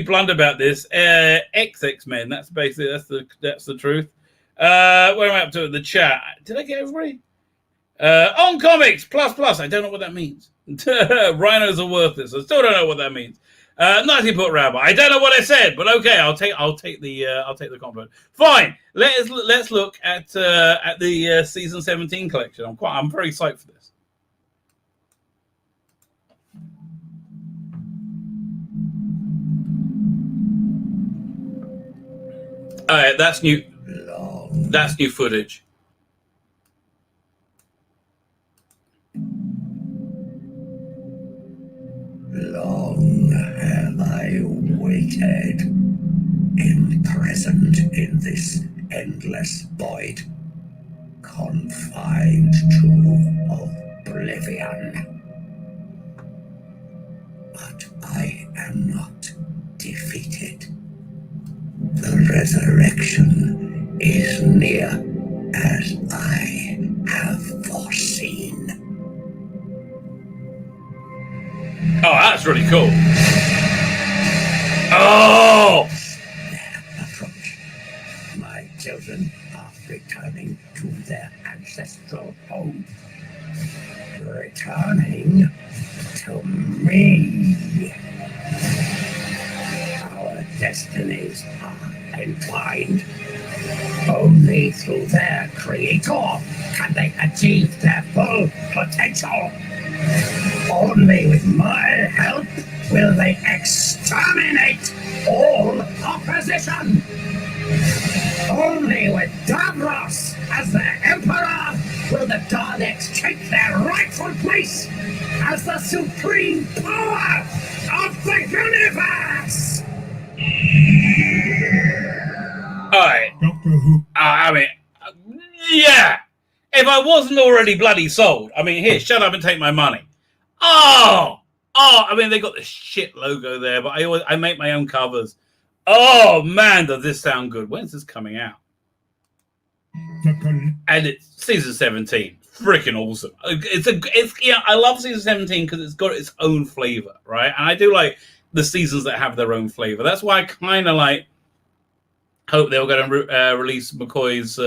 Speaker 2: blunt about this. X-Men. That's basically that's the truth. Where am I up to in the chat? Did I get everybody? On comics plus. I don't know what that means. Rhinos are worthless. I still don't know what that means. Nicely put, Rabbi. I don't know what I said, but okay. I'll take the compliment. Fine. Let's look at the season 17 collection. I'm very psyched for this. All right, that's new. That's new footage.
Speaker 7: Long have I waited, imprisoned in this endless void, confined to oblivion. But I am not defeated. The resurrection is near, as I have foreseen.
Speaker 2: Oh, that's really cool. Oh!
Speaker 7: Their approach. My children are returning to their ancestral home. Returning to me. Our destinies are entwined. Only through their creator can they achieve their full potential. Only with my help will they exterminate all opposition. Only with Davros as their emperor will the Daleks take their rightful place as the supreme power of the universe.
Speaker 2: Alright.
Speaker 4: Doctor Who.
Speaker 2: I mean, yeah. If I wasn't already bloody sold, I mean, here, shut up and take my money. Oh, I mean, they got the shit logo there, but I make my own covers. Oh man, does this sound good? When's this coming out? And it's season 17. Freaking awesome. I love season 17 because it's got its own flavor, right? And I do like the seasons that have their own flavor. That's why I kind of hope they were going to release McCoy's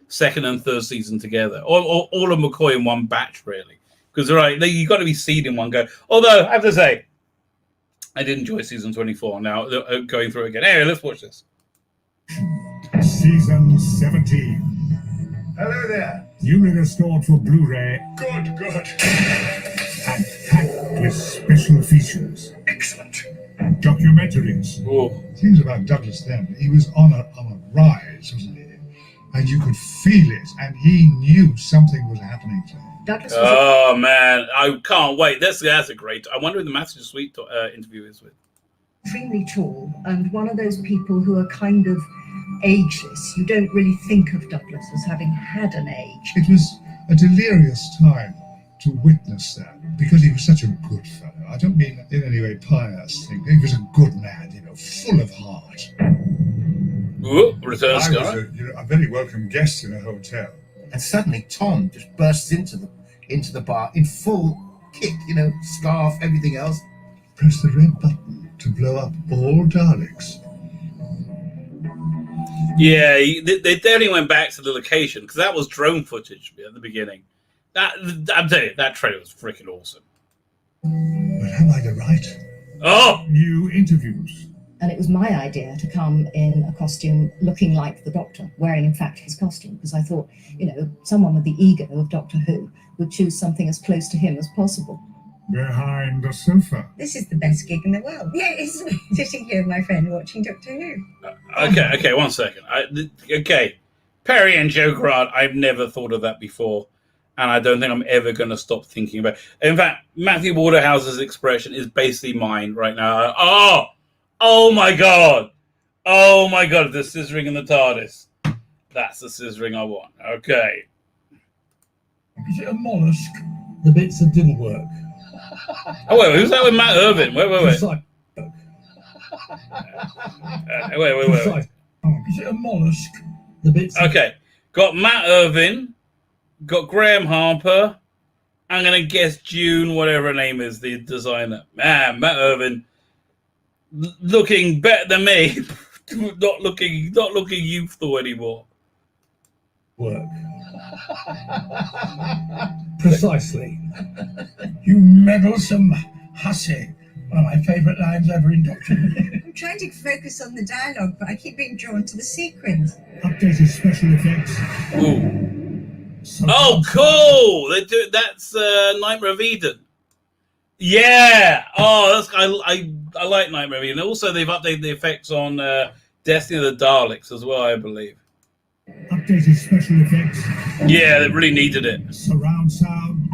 Speaker 2: second and third season together, or all of McCoy in one batch, really. Because you got to be seeding one go. Although I have to say, I did enjoy season 24. Now going through it again. Anyway, let's watch this.
Speaker 8: Season 17.
Speaker 9: Hello there.
Speaker 8: Newly restored for Blu-ray.
Speaker 9: Good.
Speaker 8: And packed with special features.
Speaker 9: Excellent.
Speaker 8: Documentaries.
Speaker 2: Oh.
Speaker 4: Things about Douglas then, he was on a rise, wasn't he? And you could feel it, and he knew something was happening to him.
Speaker 5: Douglas
Speaker 2: was man, I can't wait. That's a great. I wonder who the Matthew Sweet interview is with.
Speaker 10: Extremely tall, and one of those people who are kind of ageless. You don't really think of Douglas as having had an age.
Speaker 4: It was a delirious time to witness that, because he was such a good fellow. I don't mean in any way pious thing. He was a good man, full of heart.
Speaker 2: Ooh, return
Speaker 9: I
Speaker 2: Sky.
Speaker 9: was a very welcome guest in a hotel.
Speaker 7: And suddenly Tom just bursts into the bar in full kit, scarf, everything else.
Speaker 4: Press the red button to blow up all Daleks.
Speaker 2: Yeah, they definitely went back to the location because that was drone footage at the beginning. I'm telling you, that trailer was freaking awesome.
Speaker 4: But am I the right?
Speaker 2: Oh!
Speaker 8: New interviews.
Speaker 10: And it was my idea to come in a costume looking like the Doctor, wearing, in fact, his costume, because I thought, someone with the ego of Doctor Who would choose something as close to him as possible.
Speaker 8: Behind the sofa.
Speaker 11: This is the best gig in the world. Yeah, it's sitting here with my friend watching Doctor Who.
Speaker 2: Okay, 1 second. Okay, Perry and Joe Grant, I've never thought of that before, and I don't think I'm ever going to stop thinking about it. In fact, Matthew Waterhouse's expression is basically mine right now. Oh my God. Oh my God, the scissoring in the TARDIS. That's the scissoring I want. Okay.
Speaker 3: Is it a mollusk? The bits that didn't work.
Speaker 2: Oh, wait, who's that with Matt Irvin? Wait. Wait.
Speaker 3: Is it a mollusk? The bits.
Speaker 2: Okay, got Matt Irvin, got Graham Harper. I'm gonna guess June, whatever her name is, the designer. Man, Matt Irvin, looking better than me. not looking youthful anymore.
Speaker 3: Work. Precisely. You meddlesome hussy. One of my favourite lines ever in Doctor Who.
Speaker 11: I'm trying to focus on the dialogue, but I keep being drawn to the sequence.
Speaker 8: Updated special effects.
Speaker 2: Ooh. Oh, cool! They do. That's Nightmare of Eden. Yeah. Oh, that's I like Nightmare of Eden. Also, they've updated the effects on Destiny of the Daleks as well, I believe.
Speaker 8: Updated special effects.
Speaker 2: Yeah, they really needed it.
Speaker 8: Surround sound.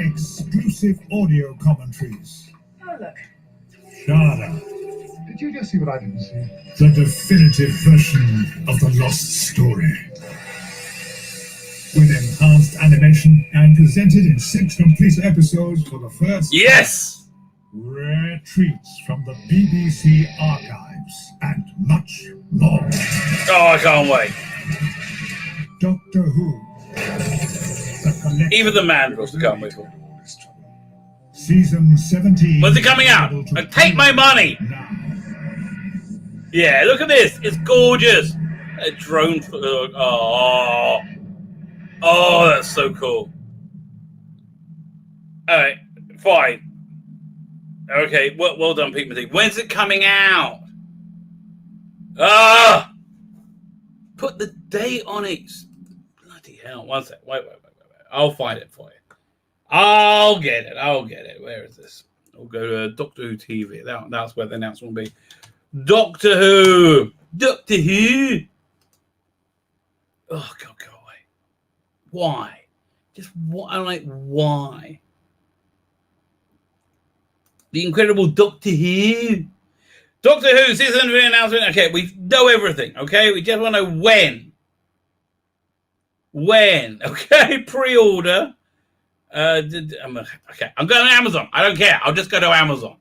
Speaker 8: Exclusive audio commentaries.
Speaker 5: Oh, look.
Speaker 8: Shada.
Speaker 4: Did you just see what I didn't see?
Speaker 8: The definitive version of the lost story. With enhanced animation and presented in 6 complete episodes for the first.
Speaker 2: Yes!
Speaker 8: Rare treats from the BBC archives and much more.
Speaker 2: Oh, I can't wait.
Speaker 8: Doctor Who.
Speaker 2: Even the mandrels can't wait for.
Speaker 8: Season 17.
Speaker 2: When's it coming out? Take my money!
Speaker 8: Now.
Speaker 2: Yeah, look at this. It's gorgeous. A drone. Oh, that's so cool. All right, fine. Okay, well done, Pete Matee. When's it coming out? Put the date on it. Bloody hell. 1 sec. Wait. I'll find it for you. I'll get it. Where is this? I'll go to Doctor Who TV. That's where the announcement will be. Doctor Who. Oh, God, go away. Why? Just what? I'm like, why? The Incredible Doctor Who. Doctor Who season 3 announcement. Okay, we know everything. Okay, we just want to know when. When? Okay, pre-order. Okay, I'm going to Amazon. I don't care. I'll just go to Amazon.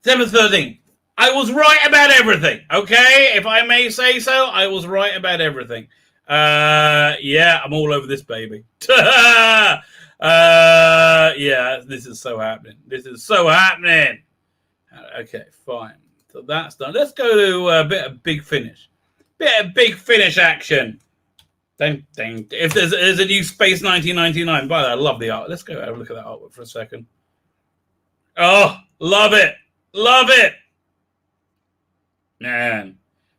Speaker 2: 7/13. I was right about everything. Okay, if I may say so, I was right about everything. Yeah, I'm all over this baby. Yeah, this is so happening. Okay, fine. So that's done. Let's go to a bit of Big Finish. Bit of Big Finish action. Dang. If there's a new Space 1999, by the way, I love the art. Let's go have a look at that artwork for a second. Oh, love it. Man.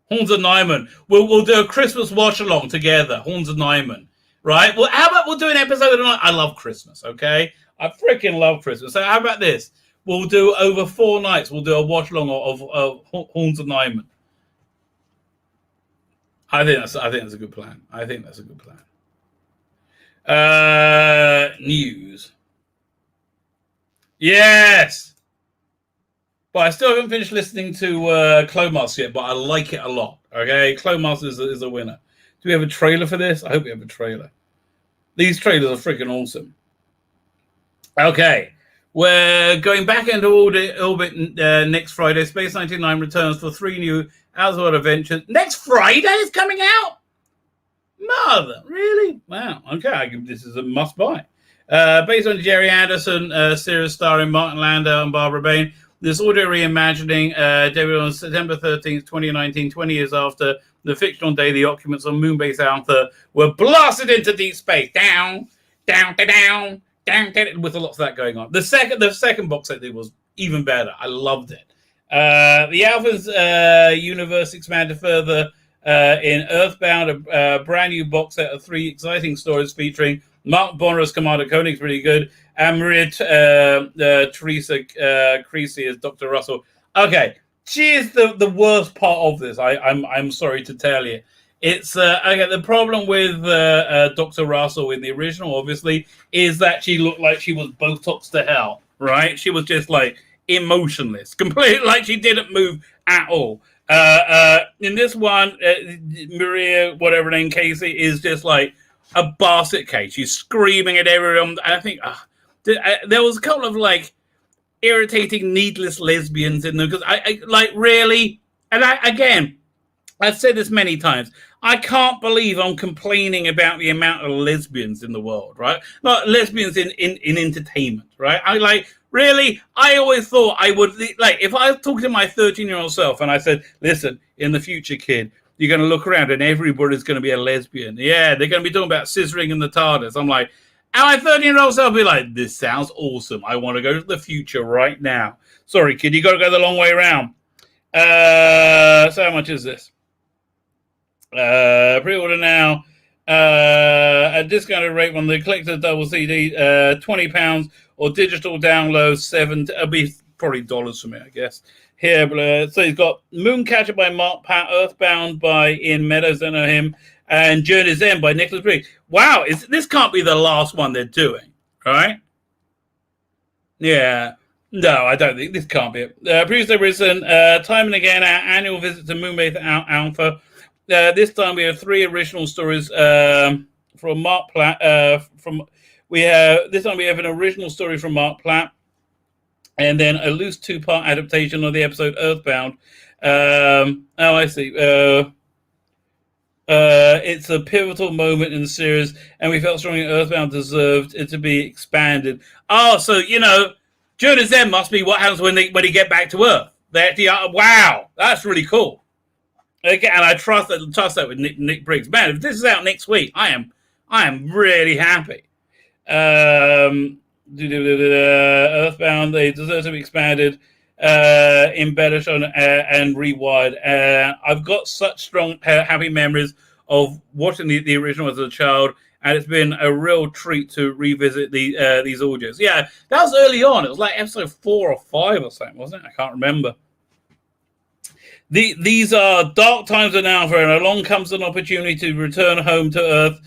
Speaker 2: Horns of Nyman. We'll do a Christmas watch along together. Horns of Nyman. Right? Well, how about we'll do an episode tonight? I love Christmas, okay? I freaking love Christmas. So how about this? We'll do over 4 nights. We'll do a watch along of Horns of Nyman. I think that's a good plan. News. Yes. But I still haven't finished listening to Clone Master yet, but I like it a lot. Okay, Clone Master is a winner. Do we have a trailer for this? I hope we have a trailer. These trailers are freaking awesome. Okay, we're going back into orbit next Friday. Space 99 returns for 3 new Outerworld adventures. Next Friday is coming out? Mother, really? Wow, okay, this is a must-buy. Based on Jerry Anderson series starring Martin Landau and Barbara Bain, this audio reimagining debuted on September 13th, 2019, 20 years after the fictional day the occupants of Moonbase Alpha were blasted into deep space. Down, with lots of that going on. The second box set was even better. I loved it. The Alpha's universe expanded further in Earthbound, a brand new box set of 3 exciting stories featuring Mark Bonner as Commander Koenig's pretty good. And Maria Teresa Creasy as Dr. Russell. Okay, she is the worst part of this. I'm sorry to tell you. It's okay. The problem with Dr. Russell in the original, obviously, is that she looked like she was Botox to hell, right? She was just like emotionless, completely, like she didn't move at all. In this one, Maria, whatever her name, Casey, is just like a basket case. She's screaming at everyone. I think there was a couple of like irritating, needless lesbians in there because I like really, and I've said this many times. I can't believe I'm complaining about the amount of lesbians in the world, right? Not lesbians in entertainment, right? I always thought I would, like, if I was talking to my 13-year-old self and I said, listen, in the future, kid, you're going to look around and everybody's going to be a lesbian. Yeah, they're going to be talking about scissoring in the TARDIS. I'm like, and my 13-year-old self will be like, this sounds awesome. I want to go to the future right now. Sorry, kid, you got to go the long way around. So how much is this? Pre-order now at discounted rate on the collector double CD, £20 or digital download $7. It'll be probably dollars for me, I guess. Here, so he's got Mooncatcher by Mark Pat, Earthbound by Ian Meadows, don't know him, and Journey's End by Nicholas Briggs. Wow, this can't be the last one they're doing, right? Yeah. No, I don't think this can't be it. Previously written, time and again, our annual visit to Moonbase Alpha. This time we have 3 original stories from Mark Platt. This time we have an original story from Mark Platt, and then a loose 2-part adaptation of the episode Earthbound. I see. It's a pivotal moment in the series, and we felt strongly Earthbound deserved it to be expanded. Oh, so Journey's End must be what happens when they get back to Earth. They actually wow, that's really cool. Okay, and I trust that with Nick Briggs. Man, if this is out next week, I am really happy. Earthbound, they deserve to be expanded, embellished and rewired. I've got such strong, happy memories of watching the original as a child, and it's been a real treat to revisit these audios. Yeah, that was early on. It was like episode 4 or 5 or something, wasn't it? I can't remember. These are dark times in Alpha, and along comes an opportunity to return home to Earth.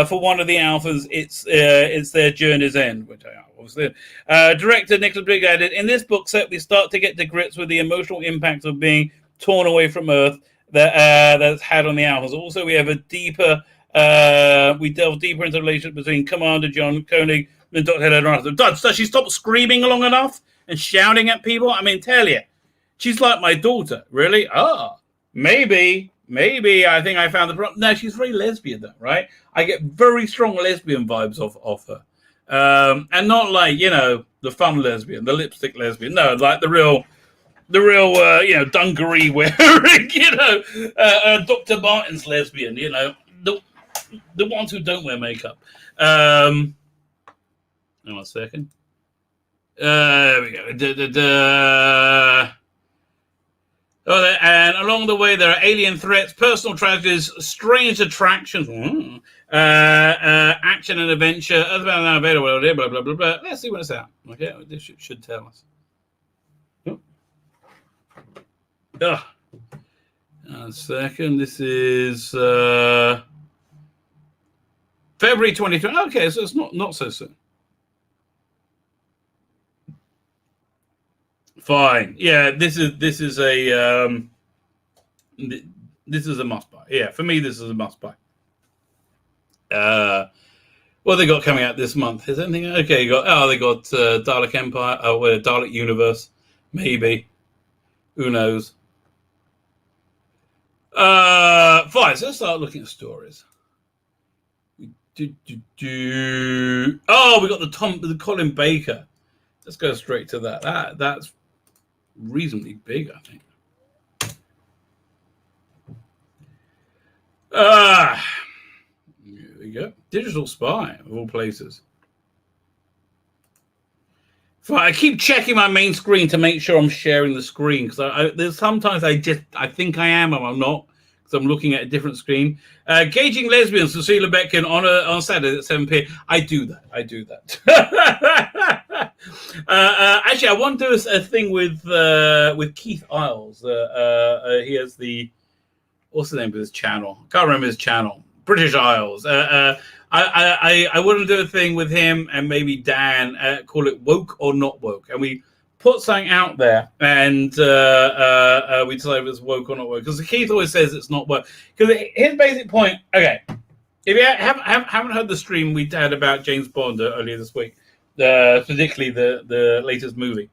Speaker 2: For one of the Alphas, it's their Journey's End, which I obviously did. Director Nicholas Briggs added, in this book set, we start to get to grips with the emotional impact of being torn away from Earth that's had on the Alphas. Also, we have we delve deeper into the relationship between Commander John Koenig and Dr. Helen Russell. Does she stop screaming long enough and shouting at people? I mean, tell you. She's like my daughter, really? Oh, maybe. I think I found the problem. No, she's very lesbian, though, right? I get very strong lesbian vibes off her, and not like the fun lesbian, the lipstick lesbian. No, like the real dungaree wearing, Dr. Martin's lesbian. The ones who don't wear makeup. Hang on a second. There we go. And along the way, there are alien threats, personal tragedies, strange attractions, action and adventure, blah, blah, blah, blah. Let's see what it's out. Okay, this should tell us. A second. This is February 2020. Okay, so it's not so soon. Fine. Yeah, this is a must buy. Yeah, for me, this is a must buy. What they got coming out this month? Is anything okay? They got Dalek Empire, Dalek Universe, maybe. Who knows? Fine. So let's start looking at stories. We got the Colin Baker. Let's go straight to that. That's reasonably big, I think. Here we go. Digital Spy, of all places. Fine, I keep checking my main screen to make sure I'm sharing the screen, because there's sometimes I think I am and I'm not, So I'm looking at a different screen. Gauging lesbians, Tzvi Lebetkin on Saturday at 7 p.m. I do that. Actually, I want to do a thing with Keith Isles. He has what's the name of his channel? I can't remember his channel. British Isles. I want to do a thing with him and maybe Dan. Call it Woke or Not Woke, and we put something out there, and we decide if it's woke or not woke. Because Keith always says it's not woke. Because his basic point, okay, if you haven't heard the stream we had about James Bond earlier this week, particularly the latest movie,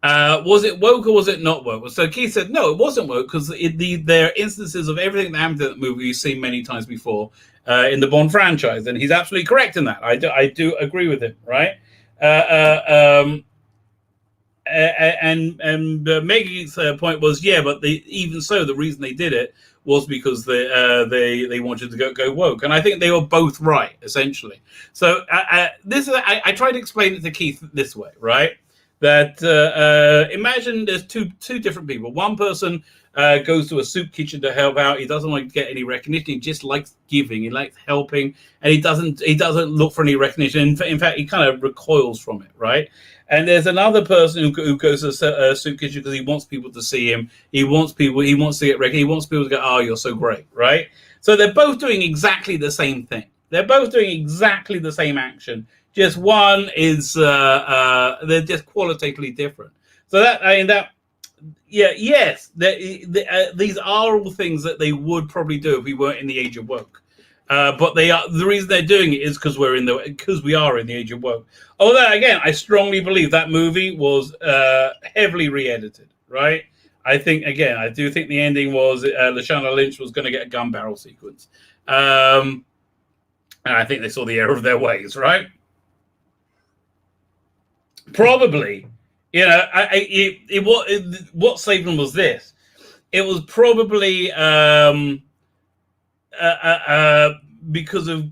Speaker 2: was it woke or was it not woke? So Keith said, no, it wasn't woke, because there are instances of everything that happened in that movie you've seen many times before in the Bond franchise, and he's absolutely correct in that. I do agree with him, right? And Megan's point was, yeah, but even so, the reason they did it was because they wanted to go woke, and I think they were both right essentially. So I tried to explain it to Keith this way, right? That imagine there's two different people. One person goes to a soup kitchen to help out. He doesn't want to get any recognition. He just likes giving. He likes helping, and he doesn't look for any recognition. In fact, he kind of recoils from it, right? And there's another person who goes to a soup kitchen because he wants people to see him. He wants to get recognized. He wants people to go, oh, you're so great, right? So they're both doing exactly the same thing. They're both doing exactly the same action. Just one is they're just qualitatively different. So these are all things that they would probably do if we weren't in the age of woke. But the reason they're doing it is because we are in the age of woke. Although again, I strongly believe that movie was heavily re-edited, right? I do think the ending was Lashana Lynch was going to get a gun barrel sequence, and I think they saw the error of their ways, right? Probably, what saved them was this. It was probably because of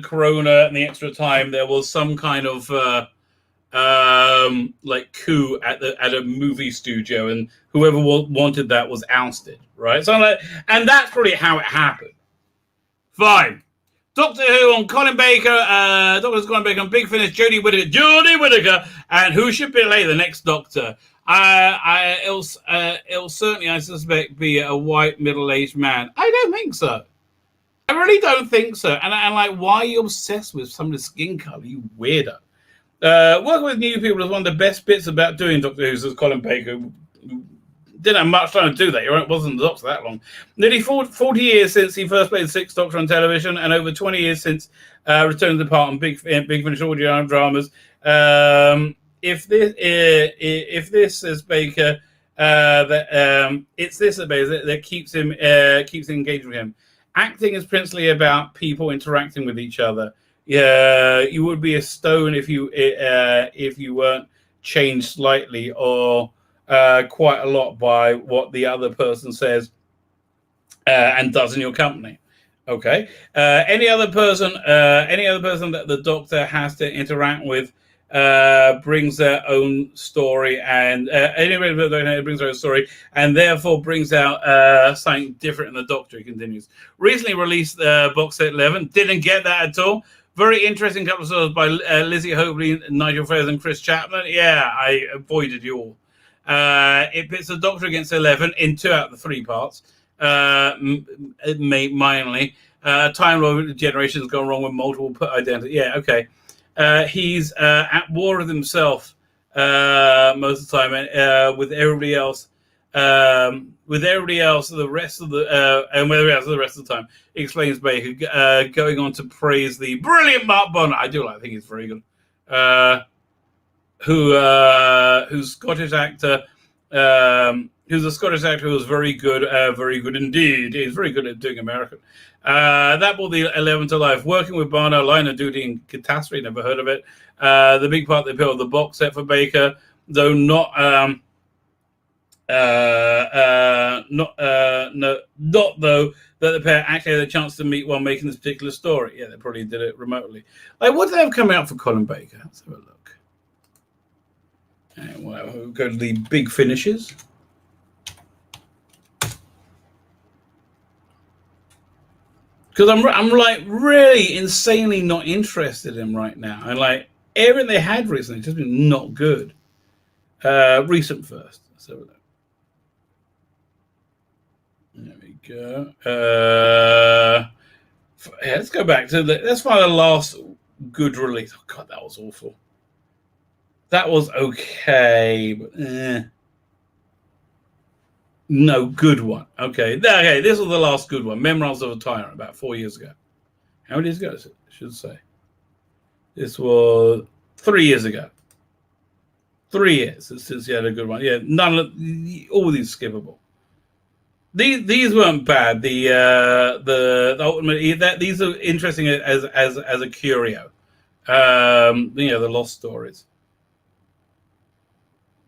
Speaker 2: Corona and the extra time, there was some kind of like coup at a movie studio, and whoever wanted that was ousted, right? So and that's probably how it happened. Fine. Doctor Who on Colin Baker, Doctor Colin Baker on Big Finish, Jodie Whittaker, and who should play the next Doctor? It'll certainly, I suspect, be a white middle-aged man. I don't think so. I really don't think so. And like, why are you obsessed with somebody's skin color, you weirdo? Working with new people is one of the best bits about doing Doctor Who, says Colin Baker, who didn't have much time to do that. He wasn't the Doctor that long. Nearly 40 years since he first played the Sixth Doctor on television, and over 20 years since returning to the part on Big Finish audio dramas. If this says Baker, it's this that keeps him engaged with him. Acting is principally about people interacting with each other. Yeah, you would be a stone if you weren't changed slightly or quite a lot by what the other person says and does in your company. Okay. Any other person that the Doctor has to interact with brings their own story, and brings their own story, and therefore brings out something different in the Doctor. He continues. Recently released box set 11. Didn't get that at all. Very interesting couple of stories by Lizzie Hobley, Nigel Fares, and Chris Chapman. Yeah, I avoided you all. It pits the Doctor against 11 in 2 out of the 3 parts. Mainly. Time Lord Generation has gone wrong with multiple identity. Yeah, okay. He's at war with himself most of the time, with everybody else. The rest of the time, explains Baker, going on to praise the brilliant Mark Bonner. I think he's very good. Who's Scottish actor, who's a Scottish actor who was very good indeed. He's very good at doing American. That brought the 11 to life. Working with Barno, Line of Duty, and Catastrophe, never heard of it. The big part they built of the box set for Baker, though not though that the pair actually had a chance to meet while making this particular story. Yeah, they probably did it remotely. Like, what do they have coming out for Colin Baker? Let's have a look. And we'll go to the big finishes. because I'm like really insanely not interested in right now, and like everything they had recently just been not good. Recent first, so there we go. Yeah, let's go back to let's find the last good release. Oh god, that was awful. That was okay, but no, good one. Okay, this was the last good one. Memoirs of a Tyrant, about 4 years ago. How many years ago is it? I should say. This was 3 years ago. 3 years since you had a good one. Yeah, none of all these skippable. These weren't bad. The ultimate these are interesting as a curio. The lost stories.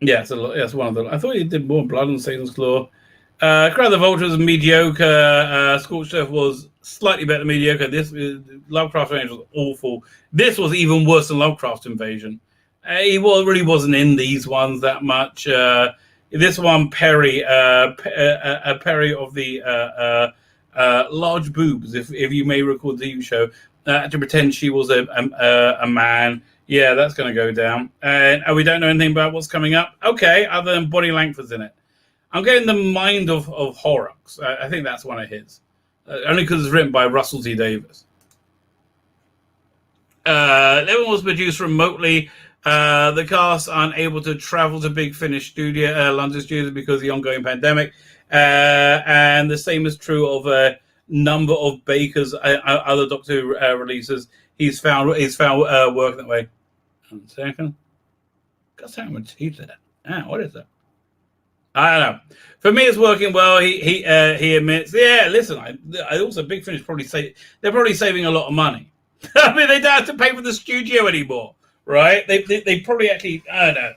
Speaker 2: Yeah, so that's one of them. I thought he did more. Blood on Satan's Claw. Cry of the Vultures, mediocre. Scorched Earth was slightly better than mediocre. This Lovecraft Invasion was awful. This was even worse than Lovecraft Invasion. He really wasn't in these ones that much. This one, Perry of the large boobs, if you may recall the TV show, to pretend she was a man. Yeah, that's going to go down. And we don't know anything about what's coming up. Okay, other than Bonnie Langford's in it. I'm getting the Mind of Horrocks. I think that's one of his. Only because it's written by Russell T. Davies. 11 was produced remotely. The cast unable to travel to Big Finish London studios because of the ongoing pandemic. And the same is true of a number of Baker's other Doctor Who releases. He's found work that way. 1 second. Got something with teeth there. What is that? I don't know. For me, it's working well. He admits. Yeah, listen. I also Big Finish they're probably saving a lot of money. I mean, they don't have to pay for the studio anymore, right? They probably actually, I don't know.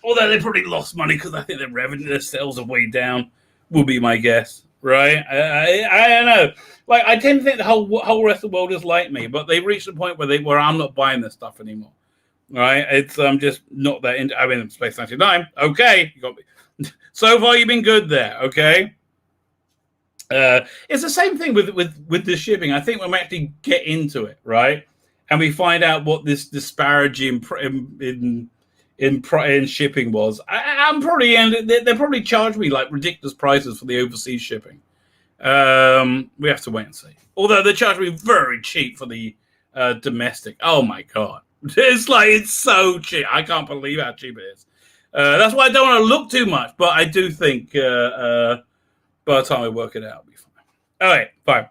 Speaker 2: Although they probably lost money because I think their sales are way down. Will be my guess, right? I don't know. Like I tend to think the whole rest of the world is like me, but they've reached a point where I'm not buying this stuff anymore, right? It's just not that. I mean, Space 99. Okay, you got me. So far, you've been good there. Okay. It's the same thing with the shipping. I think when we actually get into it, right, and we find out what this disparity in shipping was, I'm probably they probably charge me like ridiculous prices for the overseas shipping. We have to wait and see. Although they charge me very cheap for the domestic. Oh my god, it's so cheap. I can't believe how cheap it is. That's why I don't want to look too much, but I do think by the time we work it out, it'll be fine. All right, fine.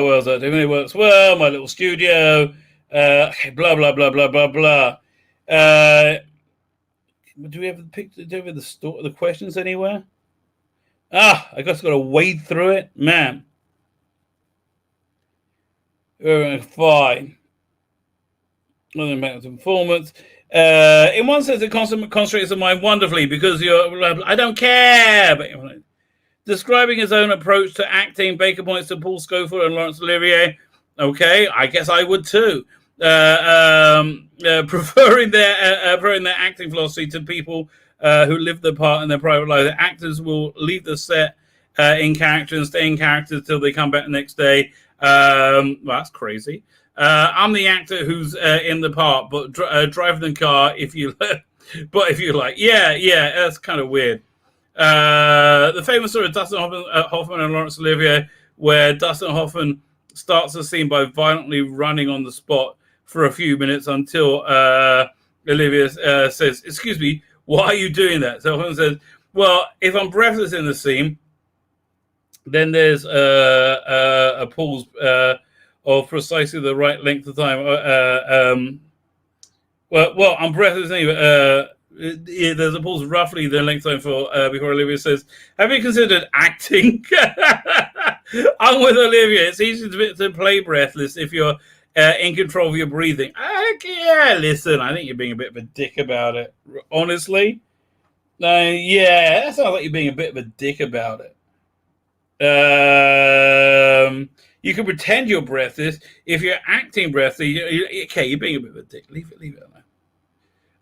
Speaker 2: What else I do? It works well. My little studio. Okay, blah blah blah blah blah blah. Do we have the questions anywhere? I guess I've got to wade through it, man. Fine. Nothing about the performance. In one sense, it concentrates on mind wonderfully because I don't care. But describing his own approach to acting, Baker points to Paul Scofield and Laurence Olivier. Okay, I guess I would too. Preferring their acting philosophy to people who live their part in their private life. The actors will leave the set in character and stay in character until they come back the next day. Well, that's crazy. I'm the actor who's in the part, but driving the car if you like. Yeah, that's kind of weird. The famous story of Dustin Hoffman and Laurence Olivier, where Dustin Hoffman starts the scene by violently running on the spot for a few minutes until Olivier says, "Excuse me, why are you doing that?" So Hoffman says, "Well, if I'm breathless in the scene, then there's a pause of precisely the right length of time. Well, I'm breathless anyway. There's a pause roughly the length of time for before Olivia says, "Have you considered acting?" I'm with Olivia. It's easy to play breathless if you're in control of your breathing. Yeah, listen, I think you're being a bit of a dick about it. Honestly, yeah, that sounds like you're being a bit of a dick about it. You can pretend you're breathless. If you're acting breathless, okay, you're being a bit of a dick. Leave it alone.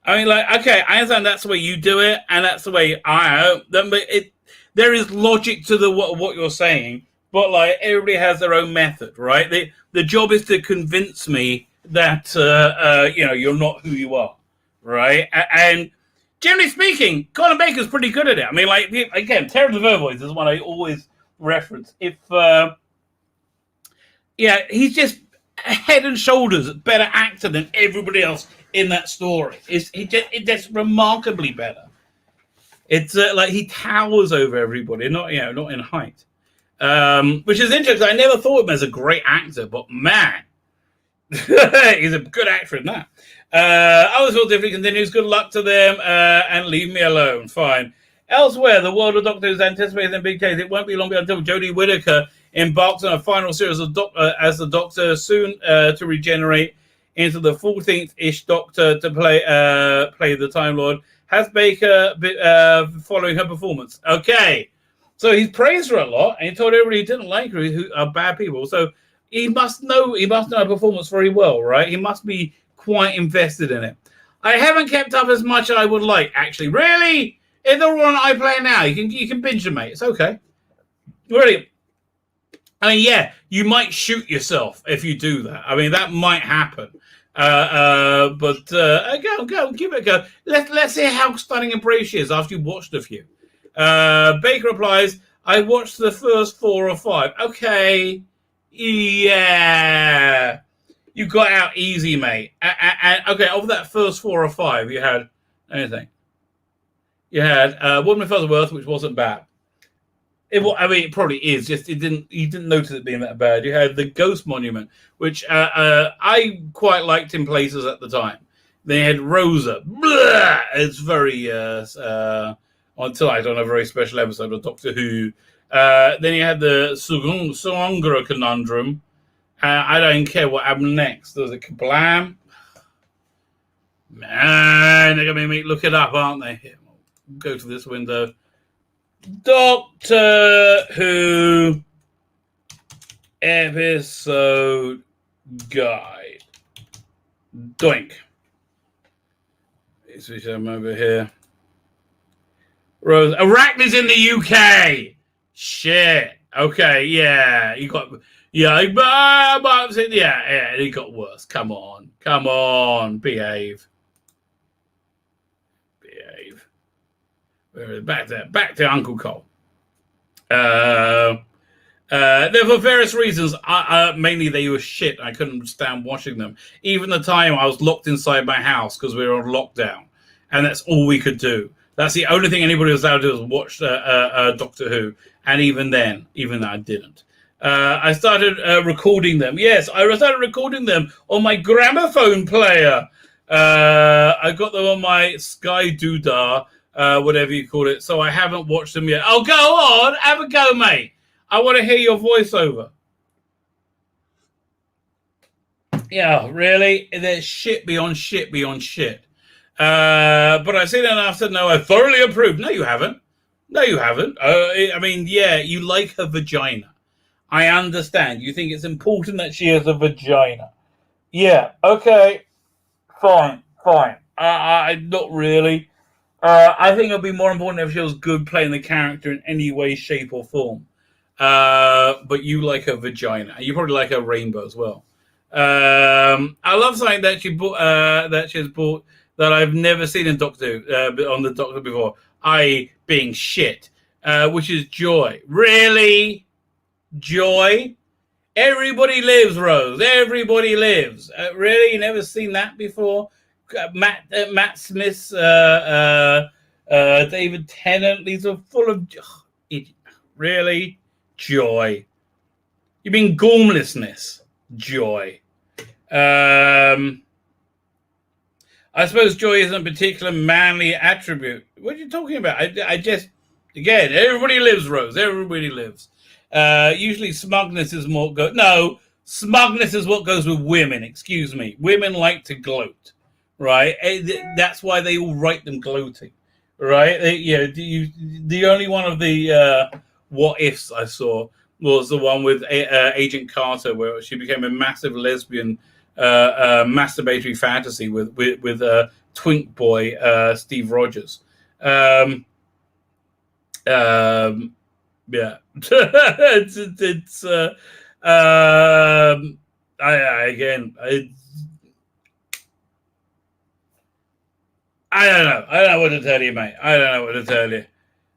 Speaker 2: I mean, like, okay, I understand that's the way you do it, and that's the way there is logic to what you're saying, but like everybody has their own method, right? The job is to convince me that you're not who you are, right? And generally speaking, Colin Baker's pretty good at it. I mean, like again, Terror of the Vervoids is one I always reference. He's just a head and shoulders better actor than everybody else in that story. It's just remarkably better. It's like he towers over everybody, not in height, which is interesting. I never thought of him as a great actor, but man, he's a good actor in that. Other Thought Differently continues. Good luck to them, and leave me alone. Fine. Elsewhere, the world of Doctor Who's anticipated in big case. It won't be long until Jodie Whittaker embarks on a final series of as the Doctor, soon to regenerate into the 14th-ish Doctor to play the Time Lord. Has Baker following her performance? Okay, so he's praised her a lot, and he told everybody he didn't like her, who are bad people. So he must know her performance very well, right? He must be quite invested in it. I haven't kept up as much as I would like, actually. Really? If they're on iPlayer now, you can binge them, mate. It's okay. Really. I mean, yeah, you might shoot yourself if you do that. I mean, that might happen. But go, give it a go. Let's see how stunning and brave she is after you've watched a few. Baker replies, I watched the first 4 or 5. Okay. Yeah. You got out easy, mate. And okay, over that first 4 or 5, you had anything. You had Woman of Featherworth, which wasn't bad. It probably is. Just you didn't notice it being that bad. You had the Ghost Monument, which I quite liked in places at the time. Then you had Rosa. Blah! It's very on tonight on a very special episode of Doctor Who. Then you had the Songra Conundrum. I don't care what happened next. There was a Kablam. Man, they're going to make me look it up, aren't they? Here, we'll go to this window. Doctor Who episode guide. Doink. Let's switch them over here. Rose. Arachnids in the UK. Shit. Okay, yeah. You got... Yeah, it got worse. Come on. Behave. Back to Uncle Cole. There for various reasons. Mainly they were shit. I couldn't stand watching them. Even the time I was locked inside my house because we were on lockdown, and that's all we could do. That's the only thing anybody was allowed to do was watch Doctor Who. And even then I didn't. I started recording them. Yes, I started recording them on my gramophone player. I got them on my Sky Doodah, whatever you call it. So I haven't watched them yet. Oh, go on. Have a go, mate. I want to hear your voiceover. Yeah, really? There's shit beyond shit beyond shit. But I've seen enough to know I thoroughly approve. No, you haven't. I mean, yeah, you like her vagina. I understand. You think it's important that she has a vagina. Yeah, okay. Fine. Not really. I think it would be more important if she was good playing the character in any way, shape, or form. But you like her vagina. You probably like her rainbow as well. I love something that she bought, that she has bought that I've never seen in Doctor Who, on the Doctor before. I being shit, which is joy. Really? Joy? Everybody lives, Rose. Everybody lives. Really? You never seen that before? Matt Smith's, David Tennant. These are full of... Really? Joy. You mean gormlessness? Joy. I suppose joy isn't a particular manly attribute. What are you talking about? I just... Again, everybody lives, Rose. Everybody lives. Usually smugness is more... No, smugness is what goes with women. Excuse me. Women like to gloat, right? That's why they all write them gloating, right? The only one of the what ifs I saw was the one with Agent Carter, where she became a massive lesbian masturbatory fantasy with twink boy Steve Rogers. Yeah. it's I don't know. I don't know what to tell you, mate. I don't know what to tell you.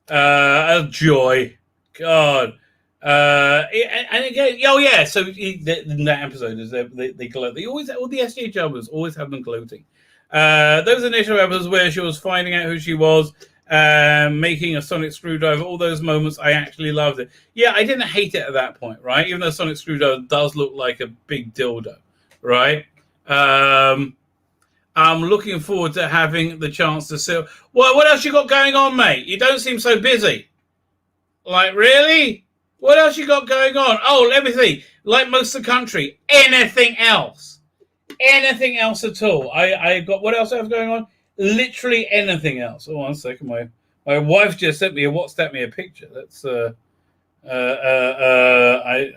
Speaker 2: A joy. God. And again, oh yeah. So in that episode, is they gloat. They always, all the SJ jobbers always have them gloating. Those initial episodes where she was finding out who she was, making a sonic screwdriver, all those moments, I actually loved it. Yeah, I didn't hate it at that point, right? Even though sonic screwdriver does look like a big dildo, right? I'm looking forward to having the chance to see. Well, what else you got going on, mate? You don't seem so busy. Like, really? What else you got going on? Oh, let me see. Like most of the country, anything else? Anything else at all? I got, what else I have going on? Literally anything else. Oh, one second. My wife just sent me a WhatsApp me a picture. That's oh, I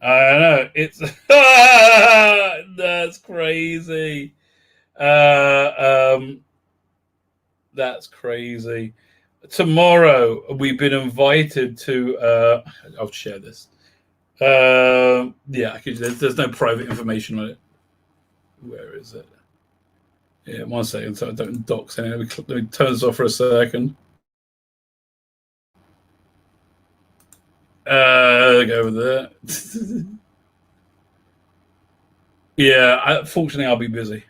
Speaker 2: don't know. It's that's crazy. That's crazy. Tomorrow we've been invited to. I'll share this. Yeah, there's no private information on it. Where is it? Yeah, 1 second. So I don't dox anything. Let me turn this off for a second. Go over there. Yeah, fortunately, I'll be busy.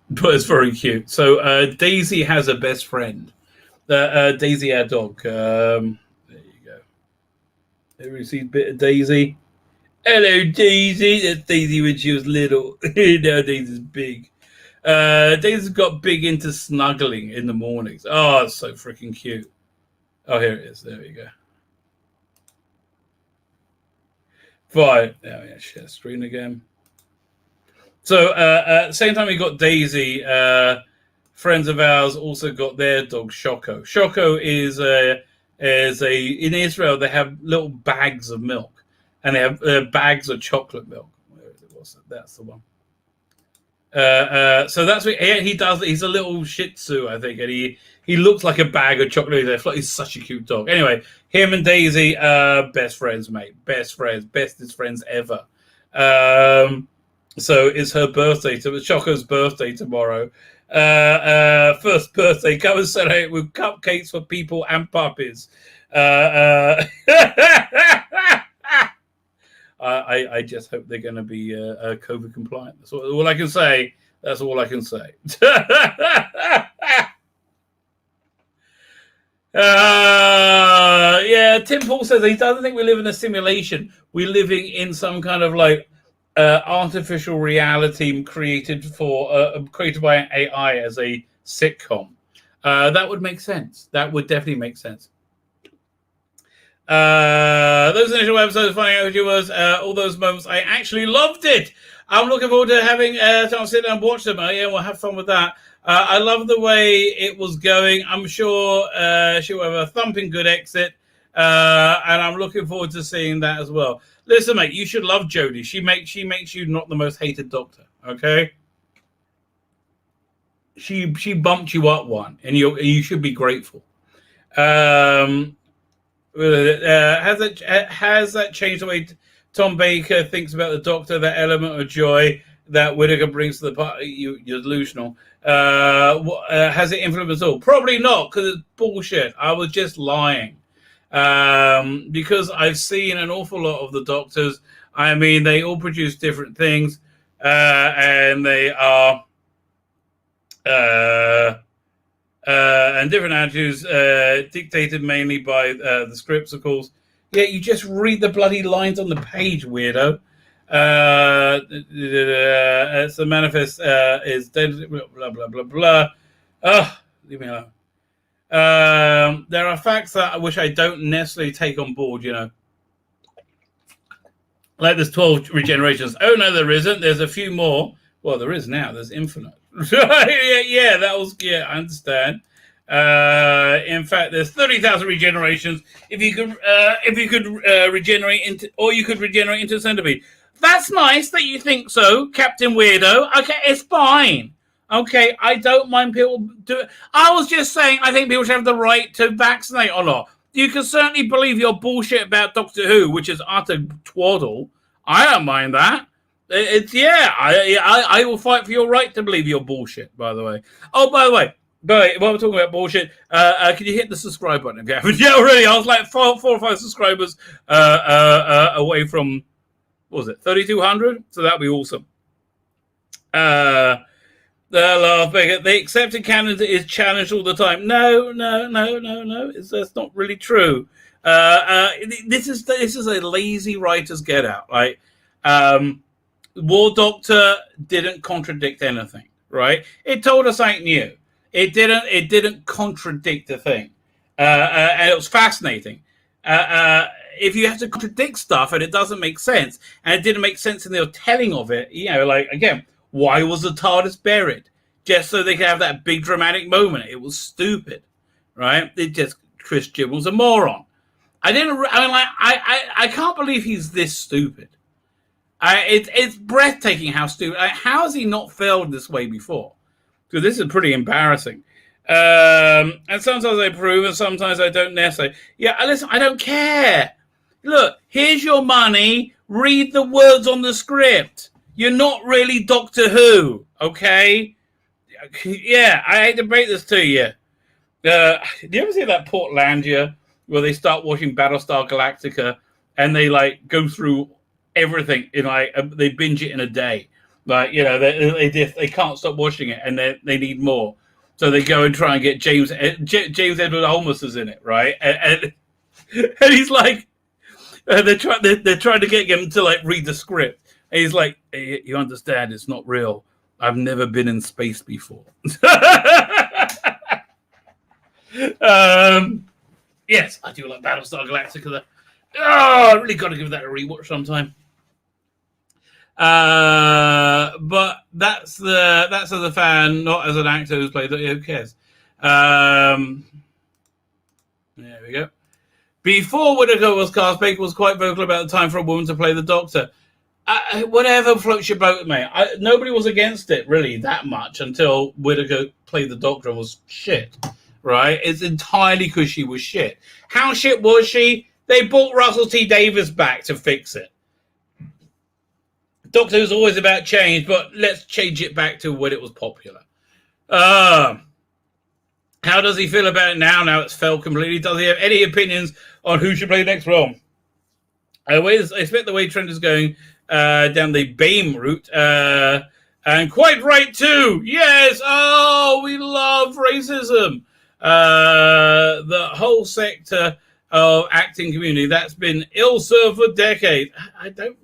Speaker 2: But it's very cute. So Daisy has a best friend. Daisy, our dog. There you go. There you see a bit of Daisy. Hello, Daisy. That's Daisy when she was little. Now Daisy's big. Daisy's got big into snuggling in the mornings. Oh, it's so freaking cute. Oh, here it is. There we go. Fine. Now we share screen again. So at the same time we got Daisy, friends of ours also got their dog Shoko. Shoko is in Israel they have little bags of milk, and they have bags of chocolate milk. Where was it? That's the one. So that's what he does. He's a little Shih Tzu, I think, and he looks like a bag of chocolate. He's such a cute dog. Anyway, him and Daisy, best friends, mate. Best friends, bestest friends ever. So it's her birthday. So it's Choco's birthday tomorrow. First birthday. Come and celebrate with cupcakes for people and puppies. I just hope they're going to be COVID compliant. That's all I can say. That's all I can say. Yeah, Tim Paul says he doesn't think we live in a simulation. We're living in some kind of like artificial reality created by an AI as a sitcom. That would make sense. That would definitely make sense. Those initial episodes, finding out who she was, all those moments, I actually loved it. I'm looking forward to having time to sit down and watch them. Yeah, we'll have fun with that. I love the way it was going. I'm sure she will have a thumping good exit, and I'm looking forward to seeing that as well. Listen, mate, you should love Jodie. She makes you not the most hated doctor. Okay, she bumped you up one, and you should be grateful. Has that changed the way Tom Baker thinks about the Doctor? That element of joy that Whittaker brings to the party? You're delusional. Has it influenced at all? Probably not, because it's bullshit. I was just lying. Because I've seen an awful lot of the Doctors. I mean, they all produce different things, and they are and different attitudes dictated mainly by the scripts, of course. Yeah, you just read the bloody lines on the page, weirdo. It's the manifest is dead, blah, blah, blah, blah. Oh, leave me alone. There are facts that which I don't necessarily take on board, you know. Like there's 12 regenerations. Oh, no, there isn't. There's a few more. Well, there is now. There's infinite. Yeah, I understand. In fact, there's 30,000 regenerations. If you could regenerate into, or you could regenerate into a centipede. That's nice that you think so, Captain Weirdo. Okay, it's fine. Okay, I don't mind people do it. I was just saying I think people should have the right to vaccinate or not. You can certainly believe your bullshit about Doctor Who, which is utter twaddle. I don't mind that. I will fight for your right to believe your bullshit, by the way. Oh, by the way, while we're talking about bullshit, can you hit the subscribe button if you haven't? Yeah, already. I was like 4 or 5 subscribers away from, what was it, 3,200? So that'd be awesome. The accepted canon is challenged all the time. No. That's not really true. This is a lazy writer's get out. Like, War Doctor didn't contradict anything, right? It told us something new. It didn't contradict the thing, and it was fascinating. If you have to contradict stuff and it doesn't make sense, and it didn't make sense in their telling of it, like again. Why was the TARDIS buried? Just so they could have that big dramatic moment. It was stupid, right? Christian was a moron. I can't believe he's this stupid. It's breathtaking how stupid. How has he not failed this way before? Because this is pretty embarrassing. And sometimes I approve, and sometimes I don't necessarily. Yeah, listen, I don't care. Look, here's your money. Read the words on the script. You're not really Doctor Who, okay? Yeah, I hate to break this to you. Do you ever see that Portlandia where they start watching Battlestar Galactica and they like go through everything in they binge it in a day? Like, they can't stop watching it and they need more, so they go and try and get James Edward Olmos is in it, right? And he's like, they're trying to get him to like read the script. And he's like, hey, you understand, it's not real. I've never been in space before. Yes, I do like Battlestar Galactica. I really got to give that a rewatch sometime. But that's as a fan, not as an actor who's played it. Who cares? There we go. Before Whittaker was cast, Baker was quite vocal about the time for a woman to play the Doctor. Whatever floats your boat, mate. Nobody was against it really that much until Whittaker played the Doctor and was shit, right? It's entirely because she was shit. How shit was she? They brought Russell T Davies back to fix it. Doctor Who's always about change, but let's change it back to when it was popular. How does he feel about it now? Now it's failed completely. Does he have any opinions on who should play the next role? I expect the way Trent is going down the BAME route, and quite right too. Yes, we love racism. The whole sector of acting community that's been ill served for decades. I think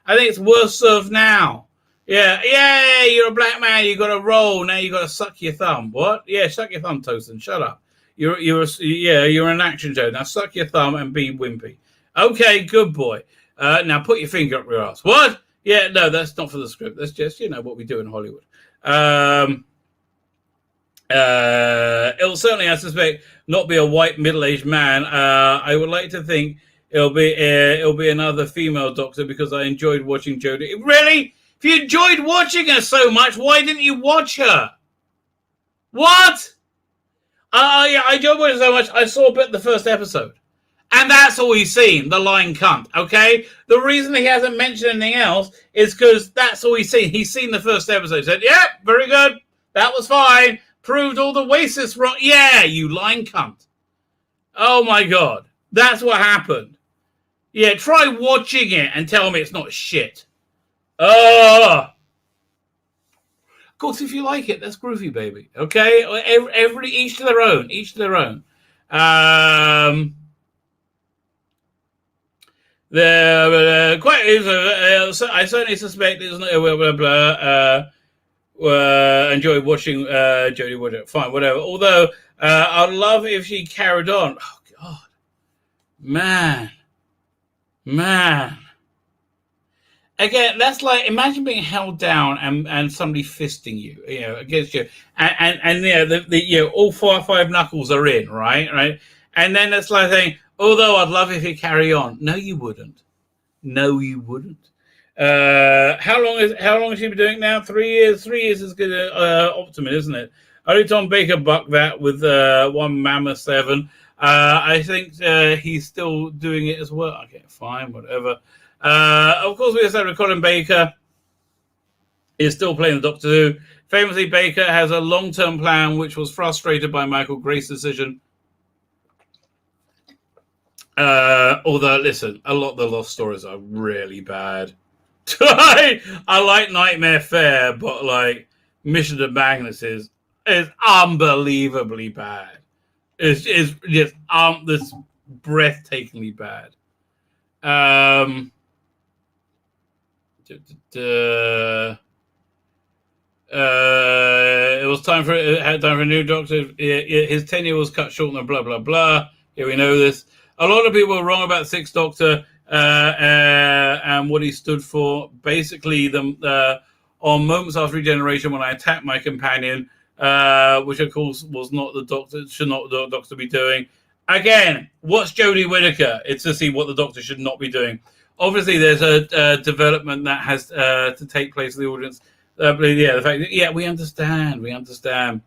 Speaker 2: it's worse served now. Yeah, you're a black man, you got a role, now you got to suck your thumb. What? Yeah, suck your thumb, Tosin. Shut up. You're an action show. Now suck your thumb and be wimpy. Okay, good boy. Now put your finger up your ass. What? Yeah, no, that's not for the script. That's just, what we do in Hollywood. It'll certainly, I suspect, not be a white middle-aged man. I would like to think it'll be another female Doctor because I enjoyed watching Jodie. Really? If you enjoyed watching her so much, why didn't you watch her? What? Yeah, I enjoyed watching her so much. I saw a bit of the first episode. And that's all he's seen, the lying cunt, okay? The reason he hasn't mentioned anything else is because that's all he's seen. He's seen the first episode. He said, yeah, very good. That was fine. Proved all the racists wrong. Yeah, you lying cunt. Oh, my God. That's what happened. Yeah, try watching it and tell me it's not shit. Of course, if you like it, that's groovy, baby. Okay? Each to their own. Each to their own. I certainly suspect there's no enjoy watching Jodie Whittaker. Fine, whatever. Although I'd love if she carried on. Oh God, man. Again, that's like imagine being held down and somebody fisting you, against you, and all 4 or 5 knuckles are in, right, and then it's like saying, although I'd love if you carry on. No, you wouldn't. How long has she been doing it now? 3 years. 3 years is good. Optimum, isn't it? Only Tom Baker bucked that with one Mammoth 7. I think he's still doing it as well. Okay, fine, whatever. Of course, we established Colin Baker is still playing the Doctor Who. Famously, Baker has a long-term plan which was frustrated by Michael Gray's decision. Although, listen, a lot of the lost stories are really bad. I like Nightmare Fair, but like Mission to Magnus is unbelievably bad. It's just this breathtakingly bad. It was time for a new Doctor. His tenure was cut short and blah blah blah. Yeah, we know this. A lot of people were wrong about the Sixth Doctor and what he stood for. Basically, on moments after regeneration, when I attacked my companion, which of course was not the Doctor, should not the Doctor be doing. Again, what's Jodie Whittaker? It's to see what the Doctor should not be doing. Obviously, there's a development that has to take place in the audience. The fact that, we understand.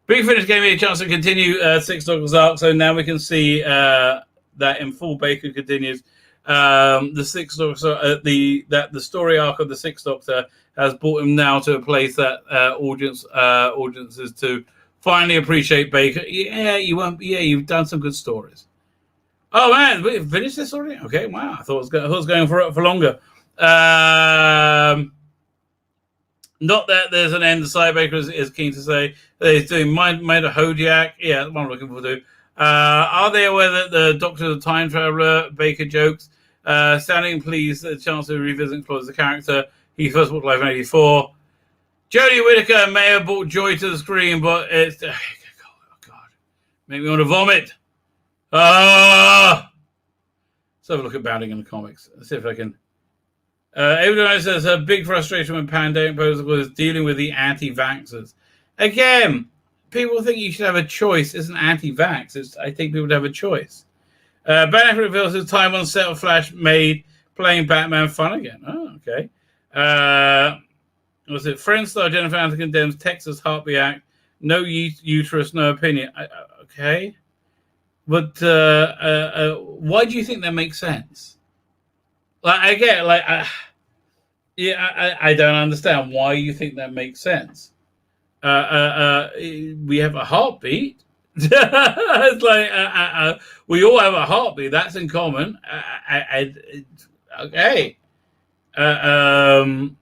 Speaker 2: Big Finish gave me a chance to continue Sixth Doctor's arc, so now we can see that in full. Baker continues the Sixth Doctor, the story arc of the Sixth Doctor has brought him now to a place that audiences to finally appreciate Baker. You've done some good stories. Oh man, we finished this already? Okay, wow. I thought it was going for longer. Not that there's an end. Cy Baker is keen to say that he's doing Made of Hodiak. Yeah, that's what I'm looking forward to. Are they aware that the Doctor is a time traveler? Baker jokes. Standing pleased the chance to revisit and explore the character. He first booked live in '84. Jodie Whittaker may have brought joy to the screen, but it's... Oh, God. Make me want to vomit. Let's have a look at Bounding in the comics. Let's see if I can... Everyone says a big frustration when Pandemic Protocol is dealing with the anti-vaxxers. Again, people think you should have a choice. Isn't anti-vax. I think people would have a choice. Ben Affleck reveals his time on set of Flash made playing Batman fun again. Oh, okay. Was it Friends star Jennifer Aniston condemns Texas Heartbeat Act? No uterus, no opinion. Okay. But why do you think that makes sense? I don't understand why you think that makes sense. We have a heartbeat. It's like we all have a heartbeat. That's in common. Okay. But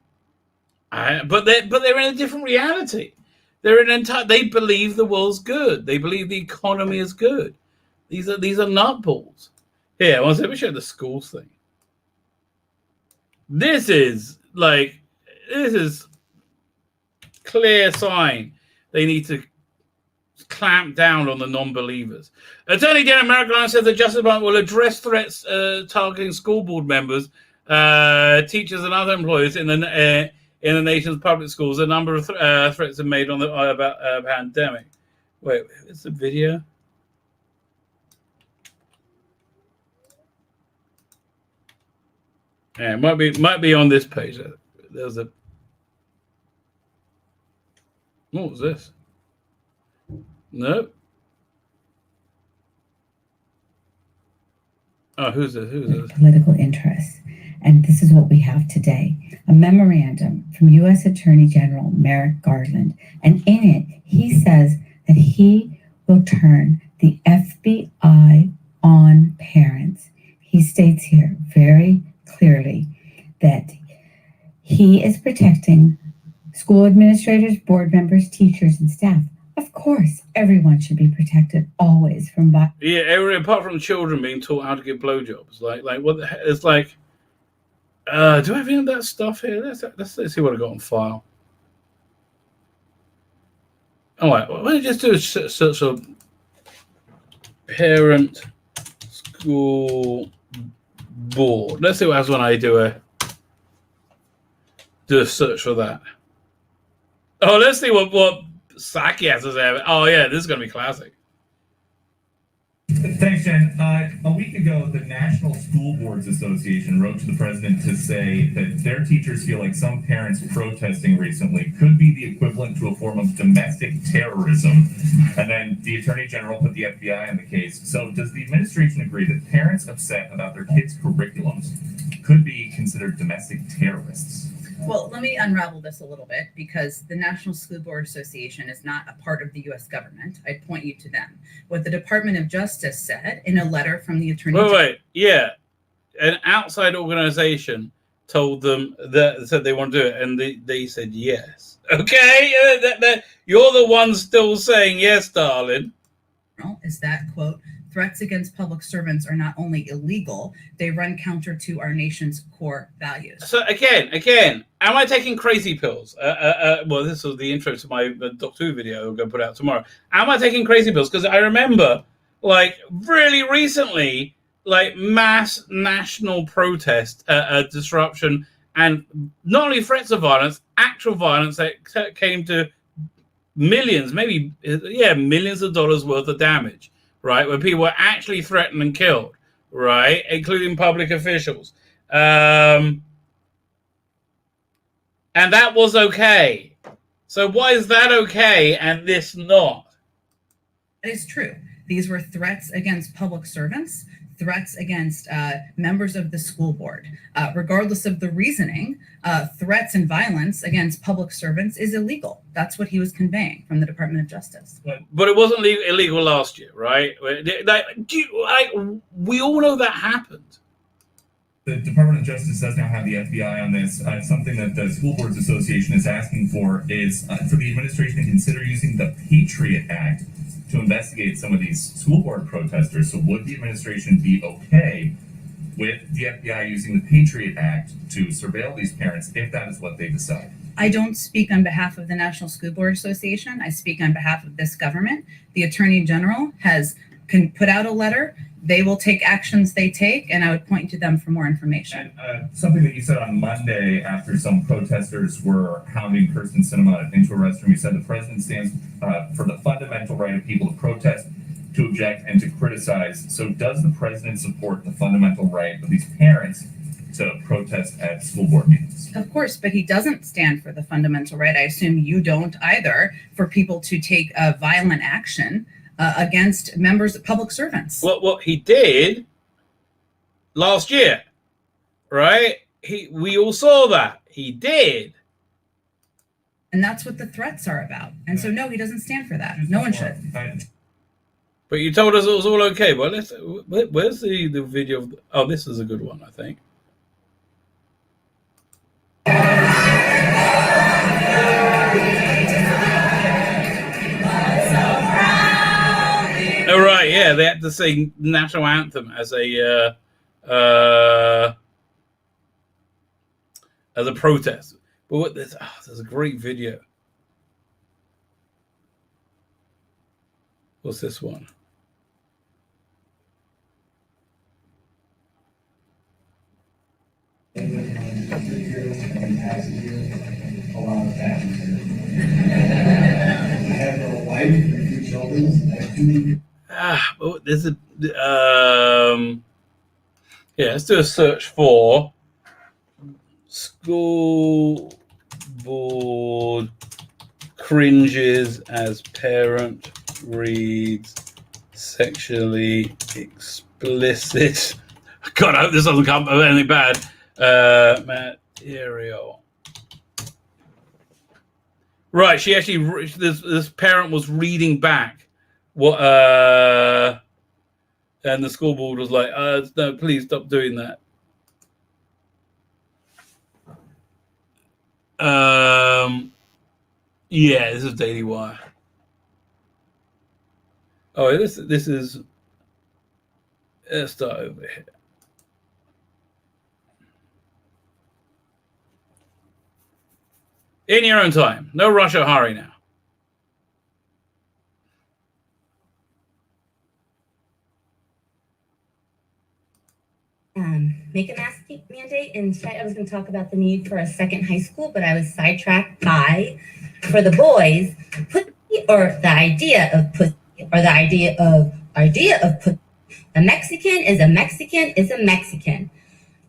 Speaker 2: they're in a different reality. They believe the world's good. They believe the economy is good. These are nutballs. Here, I want to show the schools thing. This is clear sign they need to clamp down on the non-believers. Attorney General Merrick Garland said the Justice Department will address threats targeting school board members, teachers, and other employees in the nation's public schools. A number of threats are made on about pandemic. Wait, it's the video. Yeah, it might be on this page. There's a... What was this? No. Oh, who's this?
Speaker 12: Political interests. And this is what we have today. A memorandum from U.S. Attorney General Merrick Garland. And in it, he says that he will turn the FBI on parents. He states here very clearly that he is protecting school administrators, board members, teachers, and staff. Of course, everyone should be protected always from...
Speaker 2: apart from children being taught how to give blowjobs. Like what the heck? It's like... do I have any of that stuff here? Let's see what I got on file. All right, well, let me just do a search of parent school board. Let's see what happens when I do a search for that. Oh, let's see what Saki has to say. Oh yeah, this is gonna be classic.
Speaker 13: Thanks, Jen. A week ago, the National School Boards Association wrote to the president to say that their teachers feel like some parents protesting recently could be the equivalent to a form of domestic terrorism. And then the Attorney General put the FBI on the case. So does the administration agree that parents upset about their kids' curriculums could be considered domestic terrorists?
Speaker 14: Well, let me unravel this a little bit, because the National School Board Association is not a part of the U.S. government. I'd point you to them. What the Department of Justice said in a letter from the Attorney General.
Speaker 2: Wait, yeah. An outside organization told them that said they want to do it, and they said yes. Okay? You're the one still saying yes, darling.
Speaker 14: Is that, quote, threats against public servants are not only illegal, they run counter to our nation's core values.
Speaker 2: So again, am I taking crazy pills? Well, this was the intro to my Doctor Who video I'm going to put out tomorrow. Am I taking crazy pills? Because I remember, like, really recently, like, mass national protest, disruption, and not only threats of violence, actual violence that came to millions, maybe, millions of dollars worth of damage. Right, when people were actually threatened and killed, right, including public officials. And that was okay. So why is that okay and this not?
Speaker 14: It is true. These were threats against public servants, threats against members of the school board. Regardless of the reasoning, threats and violence against public servants is illegal. That's what he was conveying from the Department of Justice.
Speaker 2: But it wasn't illegal last year, right? We all know that happened.
Speaker 13: The Department of Justice does now have the FBI on this. Something that the School Boards Association is asking for is for the administration to consider using the Patriot Act to investigate some of these school board protesters. So would the administration be okay with the FBI using the Patriot Act to surveil these parents if that is what they decide?
Speaker 14: I don't speak on behalf of the National School Board Association. I speak on behalf of this government. The Attorney General can put out a letter. They will take actions they take, and I would point to them for more information.
Speaker 13: And, something that you said on Monday after some protesters were hounding Kirsten Sinema into a restroom, you said the president stands for the fundamental right of people to protest, to object, and to criticize. So does the president support the fundamental right of these parents to protest at school board meetings?
Speaker 14: Of course, but he doesn't stand for the fundamental right. I assume you don't either, for people to take violent action against members of public servants.
Speaker 2: Well, he did last year, right? We all saw that. He did.
Speaker 14: And that's what the threats are about. And so, no, he doesn't stand for that. No one should.
Speaker 2: But you told us it was all okay. Well, where's the video? Oh, this is a good one, I think. Oh, right, yeah, they had to sing national anthem as a protest. But there's a great video. What's this one? There's a let's do a search for school board cringes as parent reads sexually explicit. God, I hope this doesn't come of anything bad. Material. Right, she actually, this parent was reading back what, and the school board was like, no, please stop doing that. Yeah, this is Daily Wire. Oh, this is, let's start over here. In your own time. No rush or hurry now.
Speaker 15: Make a mask mandate. Instead, I was going to talk about the need for a second high school, but I was sidetracked by, for the boys, pussy, or the idea of pussy, or the idea of idea of put a Mexican is a Mexican is a Mexican.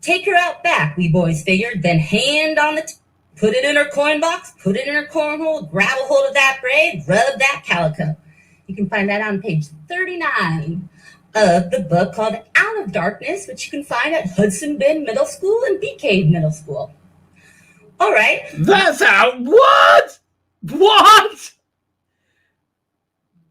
Speaker 15: Take her out back, we boys figured, then hand on the put it in her coin box, put it in her cornhole, grab a hold of that braid, rub that calico. You can find that on page 39 of the book called Out of Darkness, which you can find at Hudson Bend Middle School and Bee Cave Middle School. All right.
Speaker 2: That's out. What? What?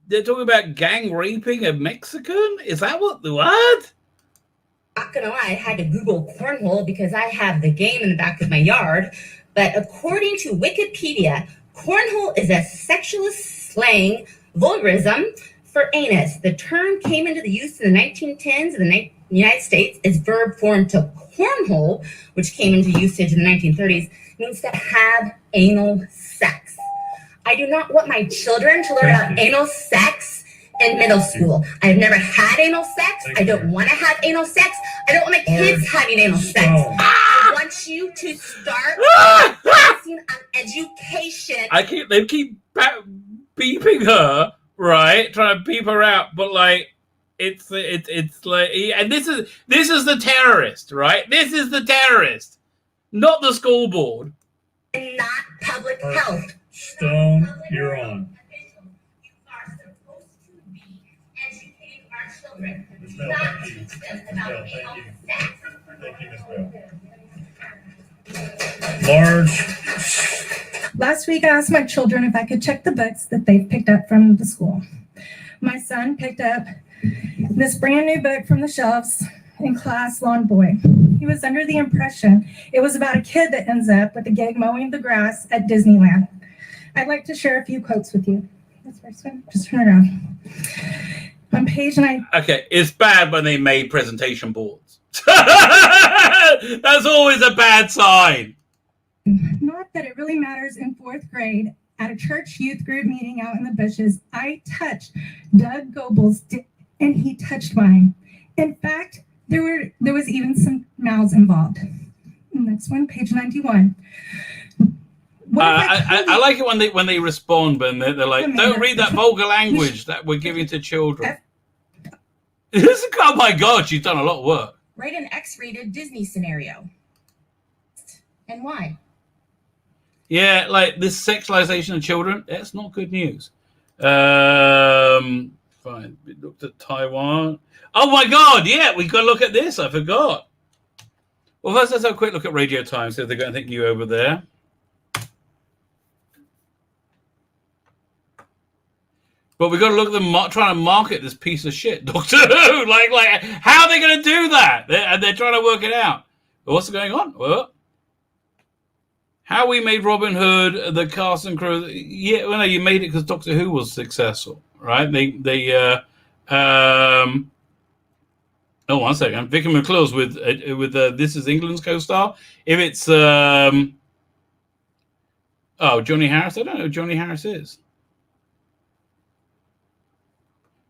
Speaker 2: They're talking about gang raping a Mexican? Is that what?
Speaker 15: Not gonna lie, I had to Google cornhole because I have the game in the back of my yard. But according to Wikipedia, cornhole is a sexualist slang vulgarism for anus. The term came into the use in the 1910s in the United States as verb form to cornhole, which came into usage in the 1930s, means to have anal sex. I do not want my children to learn about anal sex in middle school. I've never had anal sex. I don't want to have anal sex. I don't want my kids having anal sex. I want you to start focusing on education.
Speaker 2: They keep beeping her, right? Trying to beep her out, but like it's like, and this is the terrorist, right? This is the terrorist, not the school board,
Speaker 15: and not public health.
Speaker 8: Stone, you're on.
Speaker 15: You are supposed to be educating our children, not teach them about anal sex.
Speaker 8: Thank you, Ms. Bell. Large.
Speaker 16: Last week, I asked my children if I could check the books that they've picked up from the school. My son picked up this brand new book from the shelves in class, Lawn Boy. He was under the impression it was about a kid that ends up with a gig mowing the grass at Disneyland. I'd like to share a few quotes with you. This first one, just turn it around. On page 9.
Speaker 2: Okay, it's bad when they made presentation boards. That's always a bad sign.
Speaker 16: Not that it really matters in 4th grade. At a church youth group meeting out in the bushes, I touched Doug Goebel's dick, and he touched mine. In fact, there was even some mouths involved. Next one, page 91.
Speaker 2: I like it when they respond, but they're like, "Don't read that vulgar language that we're giving to children." Oh my God, she's done a lot of work.
Speaker 17: Write an X-rated Disney scenario. And why?
Speaker 2: Yeah, like this sexualization of children, that's not good news. Fine. We looked at Taiwan. Oh my God, yeah, we got to look at this. I forgot. Well, first let's have a quick look at Radio Times, see if they've got anything new over there. But we've got to look at them trying to market this piece of shit, Doctor Who. Like, how are they going to do that? They're trying to work it out. But what's going on? Well, how we made Robin Hood, the cast and crew. Yeah, well, no, you made it because Doctor Who was successful, right? Oh, one second. Vicky McClure's with This Is England's co-star. If it's Johnny Harris, I don't know who Johnny Harris is.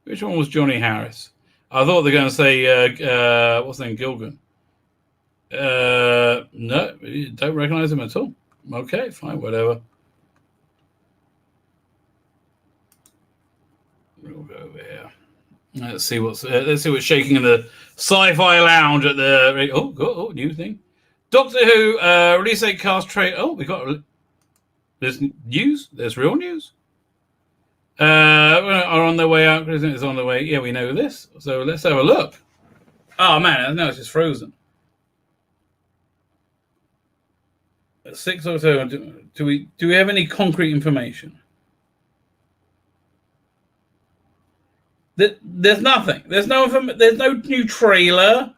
Speaker 2: Which one was Johnny Harris? I thought they were going to say what's his name, Gilgan. No, you don't recognize him at all. Okay, fine, whatever. We'll go over here. Let's see what's shaking in the sci-fi lounge at the new thing. Doctor Who release a cast trailer. Oh, we got there's news. There's real news. Are on their way out. It's on the way. Yeah, we know this. So let's have a look. Oh man, no, it's just frozen. 6 October. Do we have any concrete information? There's nothing. There's no new trailer.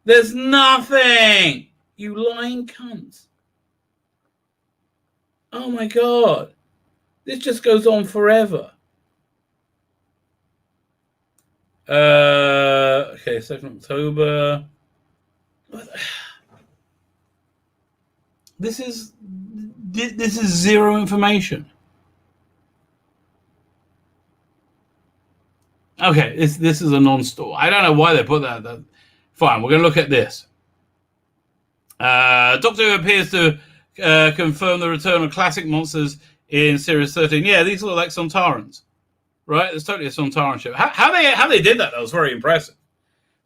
Speaker 2: There's nothing. You lying cunts. Oh my God. This just goes on forever. Okay, 2nd October. This is zero information. Okay, this is a non-store. I don't know why they put that. Fine, we're going to look at this. Doctor Who appears to confirm the return of classic monsters in Series 13. Yeah, these look like Sontarans. right? It's totally a Sontaran ship. How they did that was very impressive.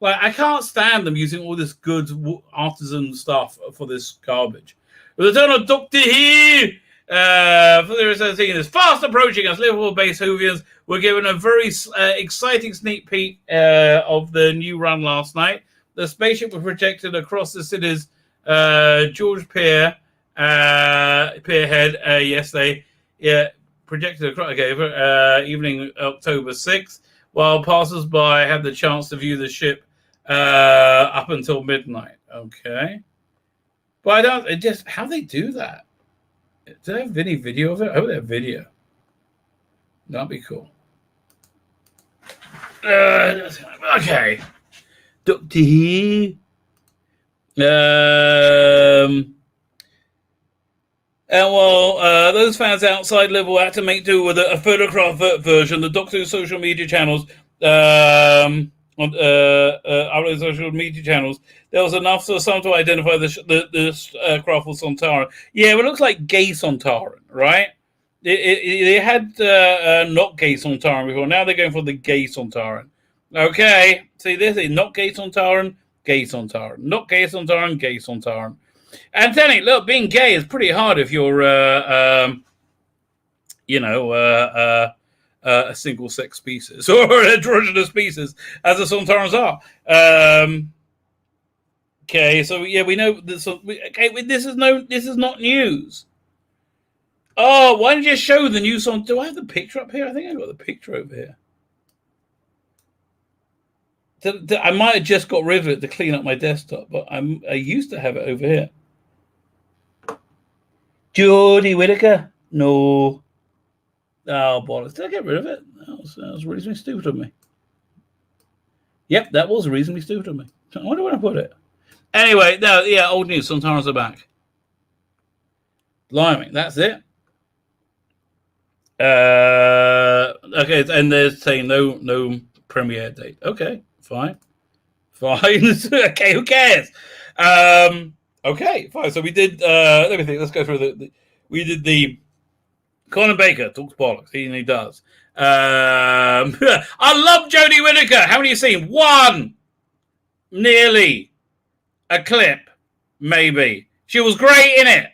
Speaker 2: Like, I can't stand them using all this good artisan stuff for this garbage. The return of Dr. He for the thing is fast approaching us. Liverpool-based Whovians were given a very exciting sneak peek of the new run last night. The spaceship was projected across the city's George Pierhead yesterday. Yeah, projected across evening October 6th, while passers-by had the chance to view the ship up until midnight. Okay. But I don't, it just, how they do that? Do they have any video of it? I hope they have video. That'd be cool. Okay. Dr. He. And while those fans outside Liverpool had to make do with a photograph version, the Doctor Who social media channels, on other social media channels, there was enough for some to identify the craft was Sontaran. Yeah, it looks like gay Sontaran, right? They had not gay Sontaran before. Now they're going for the gay Sontaran. Okay, see this is not gay Sontaran, gay Sontaran, not gay Sontaran, gay Sontaran. And Tenny, look, being gay is pretty hard if you're, a single-sex species or an androgynous species, as the Sontarans are. Okay, so yeah, we know this. Okay, this is not news. Oh, why don't you show the new song? Do I have the picture up here? I think I got the picture over here. I might have just got rid of it to clean up my desktop, but I used to have it over here. Jodie Whittaker? No. Oh, bollocks. Did I get rid of it? That was reasonably stupid of me. Yep, that was reasonably stupid of me. I wonder where I put it. Anyway, no, yeah, old news. Sontarans are back. Blimey, that's it. Okay, and they're saying no premiere date. Okay, fine. Okay, who cares? Okay, fine. So we did. Let me think. Let's go through we did the Colin Baker talks bollocks. He does. I love Jodie Whittaker. How many have you seen? One, nearly. A clip, maybe. She was great in it.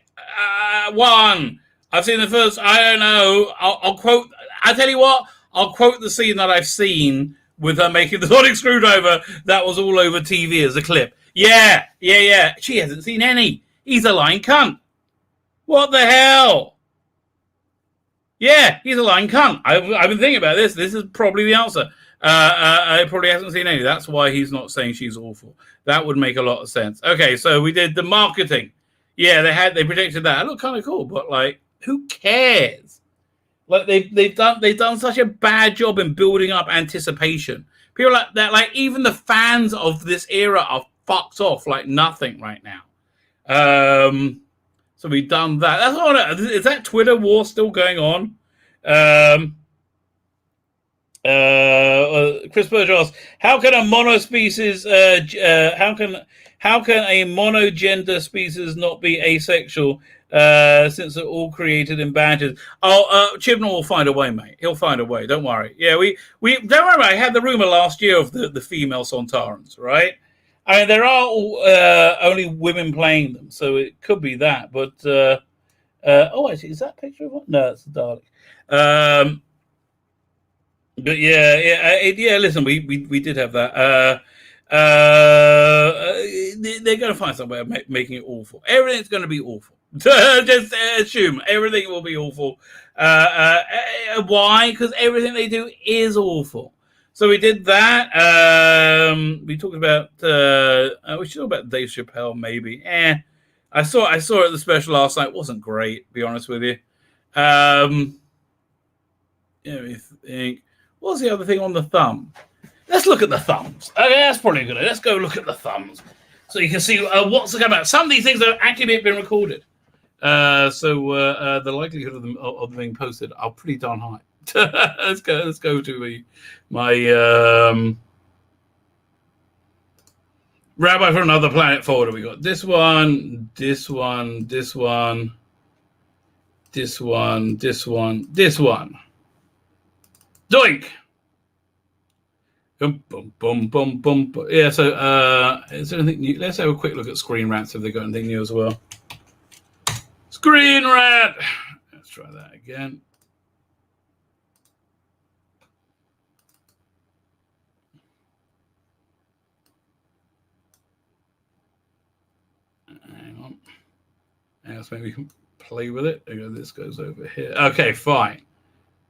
Speaker 2: One. I've seen the first. I don't know. I'll quote. I tell you what. I'll quote the scene that I've seen with her making the sonic screwdriver. That was all over TV as a clip. Yeah. She hasn't seen any. He's a lying cunt. What the hell? Yeah, he's a lying cunt. I've been thinking about this. This is probably the answer. I probably hasn't seen any. That's why he's not saying she's awful. That would make a lot of sense. Okay, so we did the marketing. Yeah, they projected that. It looked kind of cool, but like, who cares? Like they've done such a bad job in building up anticipation. People like that, like even the fans of this era are fucked off like nothing right now. So we've done that. That's all. Is that Twitter war still going on? Chris Burge asks, how can a monospecies how can a monogender species not be asexual since they're all created in badges? Chibnall will find a way, mate. He'll find a way. Don't worry. Yeah, we don't worry. I had the rumor last year of the female Sontarans, right? I mean, there are only women playing them, so it could be that. But actually, is that a picture of one? No, it's a Dalek. But yeah. Listen, we did have that. They're going to find some way of making it awful. Everything's going to be awful. Just assume everything will be awful. Why? Because everything they do is awful. So we did that. We talked about. We should talk about Dave Chappelle, maybe. I saw it at the special last night. It wasn't great, to be honest with you. Let me think. What was the other thing on the thumb? Let's look at the thumbs. Okay, that's probably good. Let's go look at the thumbs so you can see what's coming out. Some of these things have actually been recorded, so the likelihood of them being posted are pretty darn high. Let's go to my Rabbi from Another Planet folder. We got this one, this one, this one, this one, this one, this one. Doink. Boom, boom, boom, boom, boom. Yeah, so is there anything new? Let's have a quick look at Screen Rants if they've got anything new as well. Screen Rant. Let's try that again. Hang on. Else maybe we can play with it. This goes over here. Okay, fine.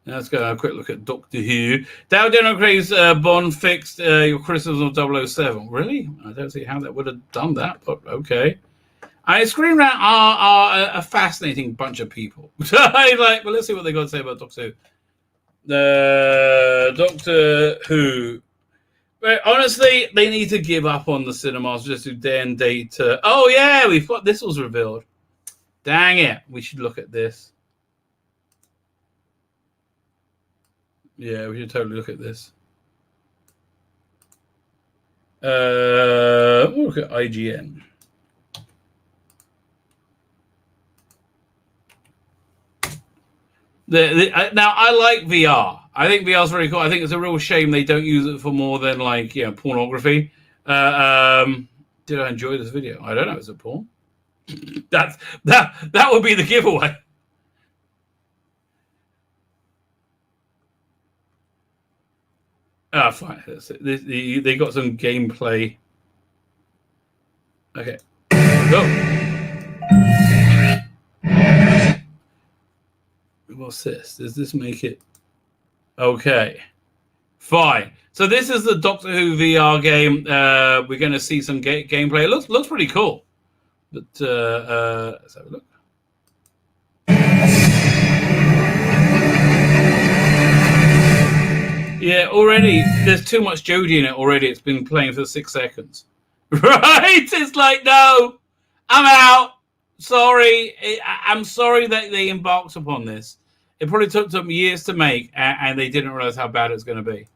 Speaker 2: Let's go have a quick look at Doctor Who. Dow Democrats Bond fixed your criticism of 007. Really? I don't see how that would have done that, but okay. Screen Rant are a fascinating bunch of people. Well, let's see what they got to say about Doctor Who. Doctor Who. But honestly, they need to give up on the cinemas just to then date. Oh yeah, we've got this was revealed. Dang it, we should look at this. Yeah, we should totally look at this. We'll look at IGN. Now, I like VR. I think VR is very cool. I think it's a real shame they don't use it for more than pornography. Did I enjoy this video? I don't know. Is it porn? That would be the giveaway. Ah, fine. They got some gameplay. Okay. Go. What's this? Does this make it? Okay. Fine. So this is the Doctor Who VR game. We're going to see some gameplay. It looks pretty cool. But let's have a look. Yeah, already there's too much Jodie in it already. It's been playing for 6 seconds. Right? It's like, no, I'm out. Sorry. I'm sorry that they embarked upon this. It probably took them years to make, and they didn't realize how bad it's going to be.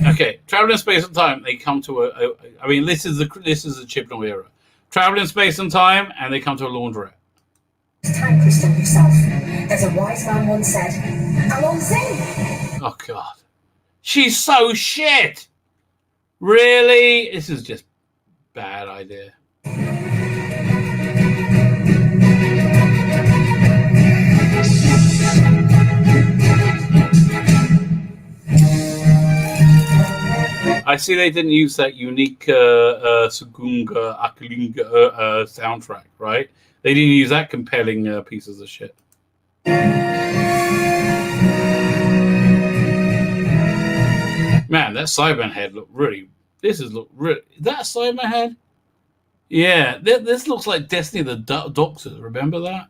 Speaker 2: Okay, travel in space and time. They come to I mean, this is the Chibnall era. Travel in space and time, and they come to a laundrette.
Speaker 7: Time crystal yourself. As a wise man once said, "Along Zen."
Speaker 2: Oh God, she's so shit. Really, this is just bad idea. I see they didn't use that unique Sugunga Akalinga soundtrack, right? They didn't use that compelling pieces of shit. Man, that Cyberman head looked really. Is that a Cyberman head? Yeah, this looks like Destiny the Doctor. Remember that?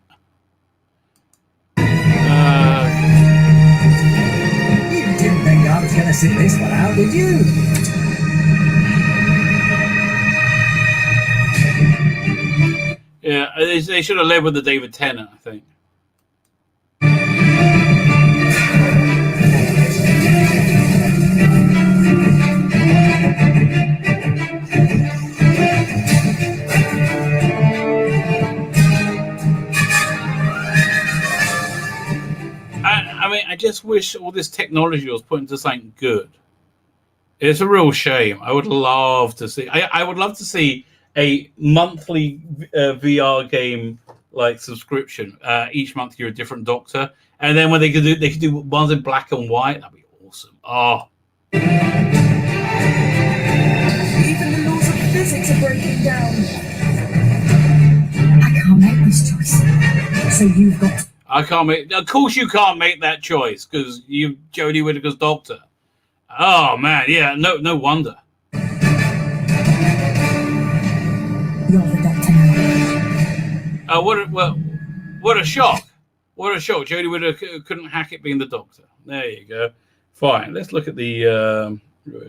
Speaker 7: You didn't think I was going to sit this one out, did you?
Speaker 2: Yeah, they should have led with the David Tennant, I think. I mean, I just wish all this technology was put into something good. It's a real shame. I would love to see. I would love to see a monthly VR game like subscription. Each month you're a different Doctor, and then when they could do ones in black and white. That'd be awesome. Oh.
Speaker 7: Even the laws of physics are breaking down. I can't make this choice, so you've got to.
Speaker 2: I can't make. Of course, you can't make that choice because you Jodie Whittaker's Doctor. Oh man, yeah, no wonder.
Speaker 7: You're the Doctor now.
Speaker 2: What a shock! What a shock! Jodie Whittaker couldn't hack it being the Doctor. There you go. Fine. Let's look at the. Where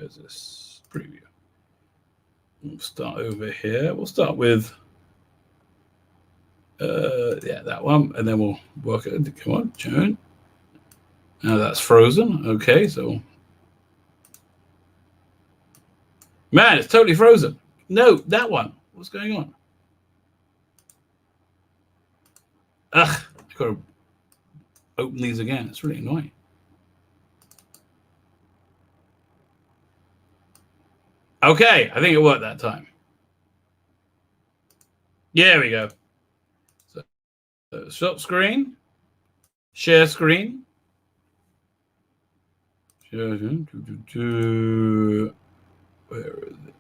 Speaker 2: is this preview? We'll start over here. We'll start with. Yeah, that one, and then we'll work it. Come on, Joan. Now that's frozen. Okay, so man, it's totally frozen. No, that one. What's going on? Ugh, I gotta open these again. It's really annoying. Okay, I think it worked that time. Yeah, there we go. So stop screen, share screen. Where is it?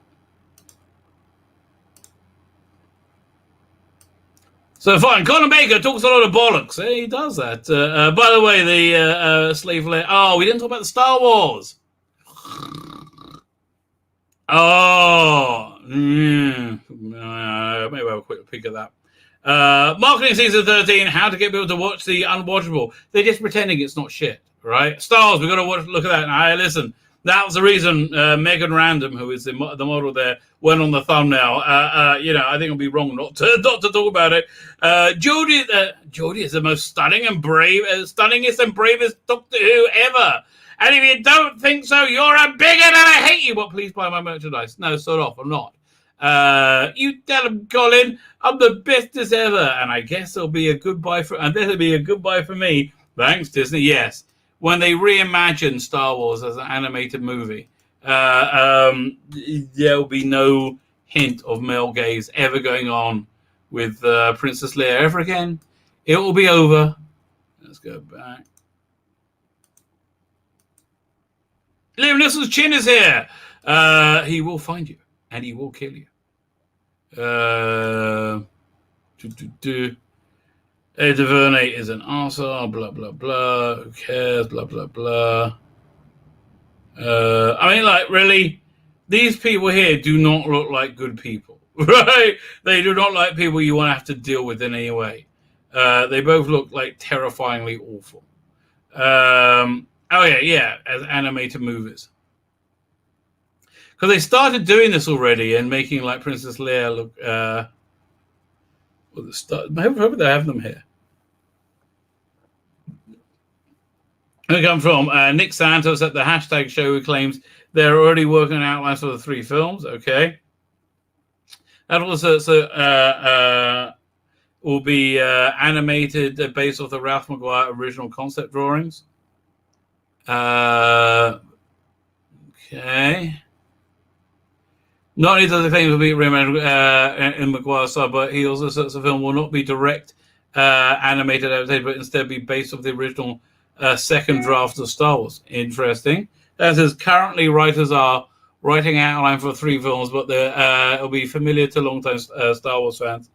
Speaker 2: So fine, Colin Baker talks a lot of bollocks. He does that. By the way, the slave layer. Oh, we didn't talk about the Star Wars. Oh, maybe I'll have a quick peek at that. Marketing season 13, how to get people to watch the unwatchable. They're just pretending it's not shit, right? Star Wars, we've got to look at that. Now, hey, listen, that was the reason Megan Random, who is the model there, went on the thumbnail. I think it'll be wrong not to talk about it. Jodie is the most stunning and stunningest and bravest Doctor Who ever. And if you don't think so, you're a bigot and I hate you. But please buy my merchandise. No, sort off. I'm not. You tell him, Colin, I'm the bestest ever. And I guess there'll be a goodbye for me. Thanks, Disney. Yes. When they reimagine Star Wars as an animated movie, there'll be no hint of male gaze ever going on with Princess Leia ever again. It will be over. Let's go back. Liam Nisson's chin is here. He will find you and he will kill you. Ed DuVernay is an arsehole, blah, blah, blah. Who cares? Blah, blah, blah. Really, these people here do not look like good people, right? They do not like people you want to have to deal with in any way. They both look like terrifyingly awful. As animated movies. Because they started doing this already and making like Princess Leia look. I hope they have them here. Where it come from? Nick Santos at the hashtag show who claims they're already working on outlines for the 3 films. Okay. That also will be animated based off the Ralph McGuire original concept drawings. Okay. Not only does the claim will be remade in McGuire's style, but he also says the film will not be direct animated adaptation, but instead be based off the original second draft of Star Wars. Interesting. That says currently writers are writing an outline for 3 films, but it'll be familiar to longtime Star Wars fans.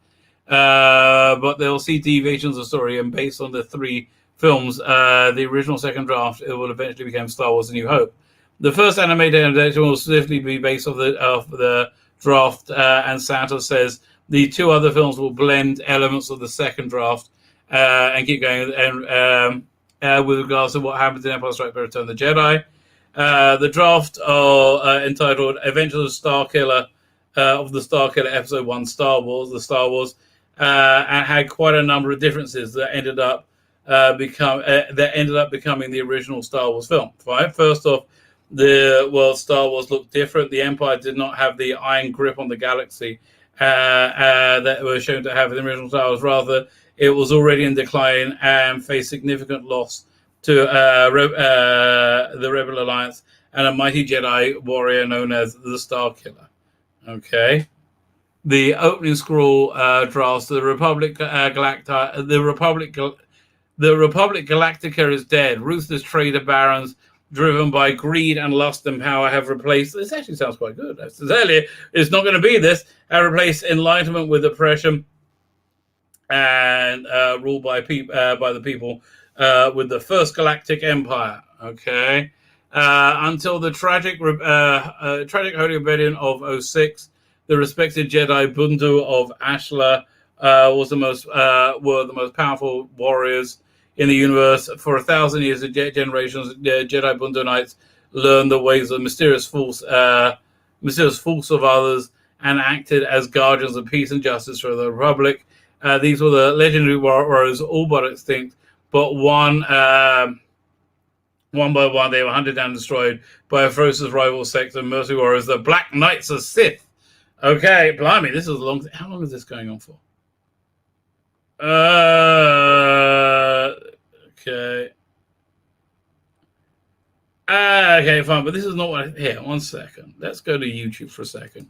Speaker 2: But they'll see deviations of story, and based on the 3 films, the original second draft, it will eventually become Star Wars: A New Hope. The first animated adaptation will specifically be based off the draft, and Santos says the 2 other films will blend elements of the second draft and keep going. And with regards to what happens in Empire Strikes Back: Return of the Jedi, the draft entitled "Adventures of Starkiller" of the Starkiller Episode 1 Star Wars, and had quite a number of differences that ended up becoming the original Star Wars film. Right? First off, Star Wars looked different. The Empire did not have the iron grip on the galaxy that were shown to have in the original Star Wars. Rather, it was already in decline and faced significant loss to the Rebel Alliance and a mighty Jedi warrior known as the Starkiller. Okay. The opening scroll drafts the Republic Galactica is dead. Ruthless trader barons driven by greed and lust and power have replaced. This actually sounds quite good. As I said earlier, it's not going to be this. Have replaced enlightenment with oppression and ruled by the people with the first galactic empire. Okay, until the tragic Holy Rebellion of 06, the respected Jedi Bundu of Ashla were the most powerful warriors in the universe. For 1,000 years, generations, Jedi Bundu Knights learned the ways of mysterious force of others and acted as guardians of peace and justice for the Republic. These were the legendary warriors, all but extinct, but one by one they were hunted down and destroyed by a ferocious rival sect of mercy warriors, the Black Knights of Sith. Okay, blimey, this is a long. How long is this going on for? Okay. Okay, fine, but this is not what here, 1 second. Let's go to YouTube for a second.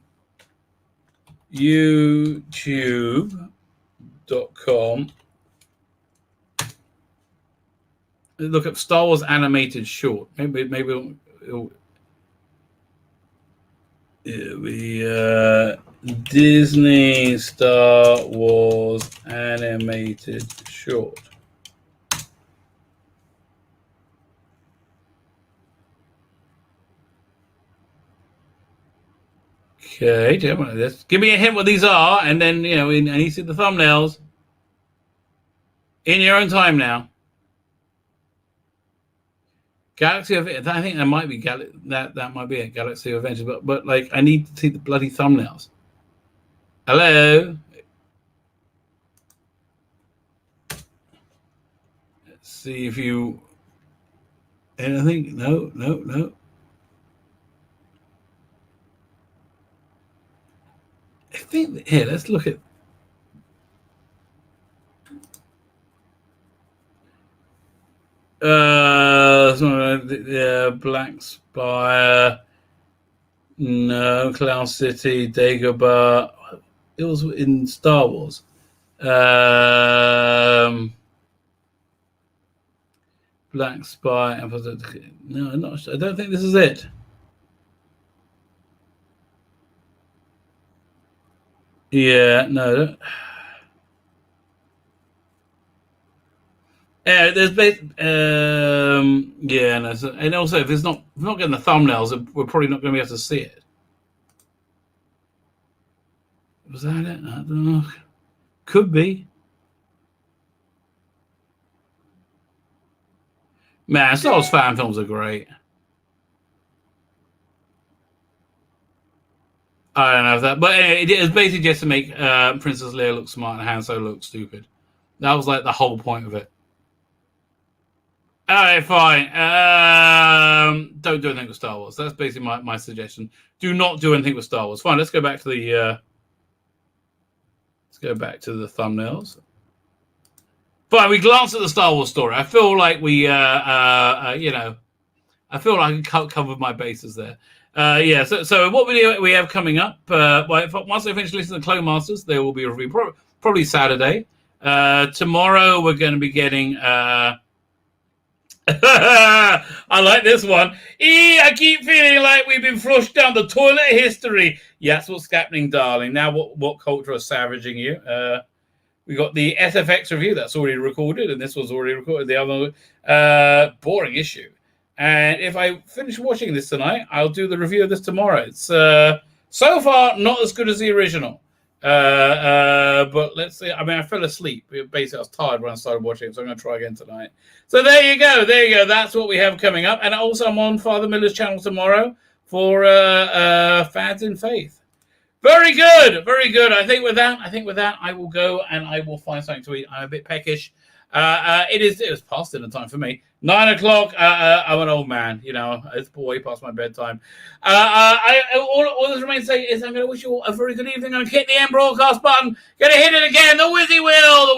Speaker 2: YouTube.com. Look up Star Wars animated short. Maybe it'll be Disney Star Wars animated short. Okay, just give me a hint what these are, and then I need to see the thumbnails in your own time now. Galaxy of I think that might be that might be it, Galaxy of Adventures, but like I need to see the bloody thumbnails. Hello. Let's see if you anything. No. I think here. Let's look at. Black Spire. No, Cloud City, Dagobah. It was in Star Wars. Black Spire. No, not. I don't think this is it. Yeah, no. Yeah, there's yeah, no, and also if we're not getting the thumbnails, we're probably not going to be able to see it. Was that it? I don't know. Could be. Man, Star Wars fan films are great. I don't know if that, but it was basically just to make Princess Leia look smart and Han Solo look stupid. That was like the whole point of it. All right, fine. Don't do anything with Star Wars. That's basically my suggestion. Do not do anything with Star Wars. Fine. Let's go back to the. Let's go back to the thumbnails. Fine. We glance at the Star Wars story. I feel like we, I feel like I can cover my bases there. Yeah. So what we have coming up? Once I finish listening to Clone Masters, there will be a review. Probably Saturday. Tomorrow we're going to be getting. I like this one. I keep feeling like we've been flushed down the toilet of history. Yeah, that's what's happening, darling. Now, what culture is savaging you? We got the SFX review that's already recorded, and this was already recorded. The other boring issue. And if I finish watching this tonight, I'll do the review of this tomorrow. It's so far not as good as the original. But let's see. I mean, I fell asleep. Basically, I was tired when I started watching, so I'm going to try again tonight. So there you go. That's what we have coming up. And also, I'm on Father Miller's channel tomorrow for Fads in Faith. Very good. I think with that, I will go and I will find something to eat. I'm a bit peckish. It was past dinner time for me. 9 o'clock. I'm an old man, it's way past my bedtime. All that remains to say is I'm going to wish you all a very good evening. I'm going to hit the end broadcast button. Going to hit it again. The Wizzy Wheel.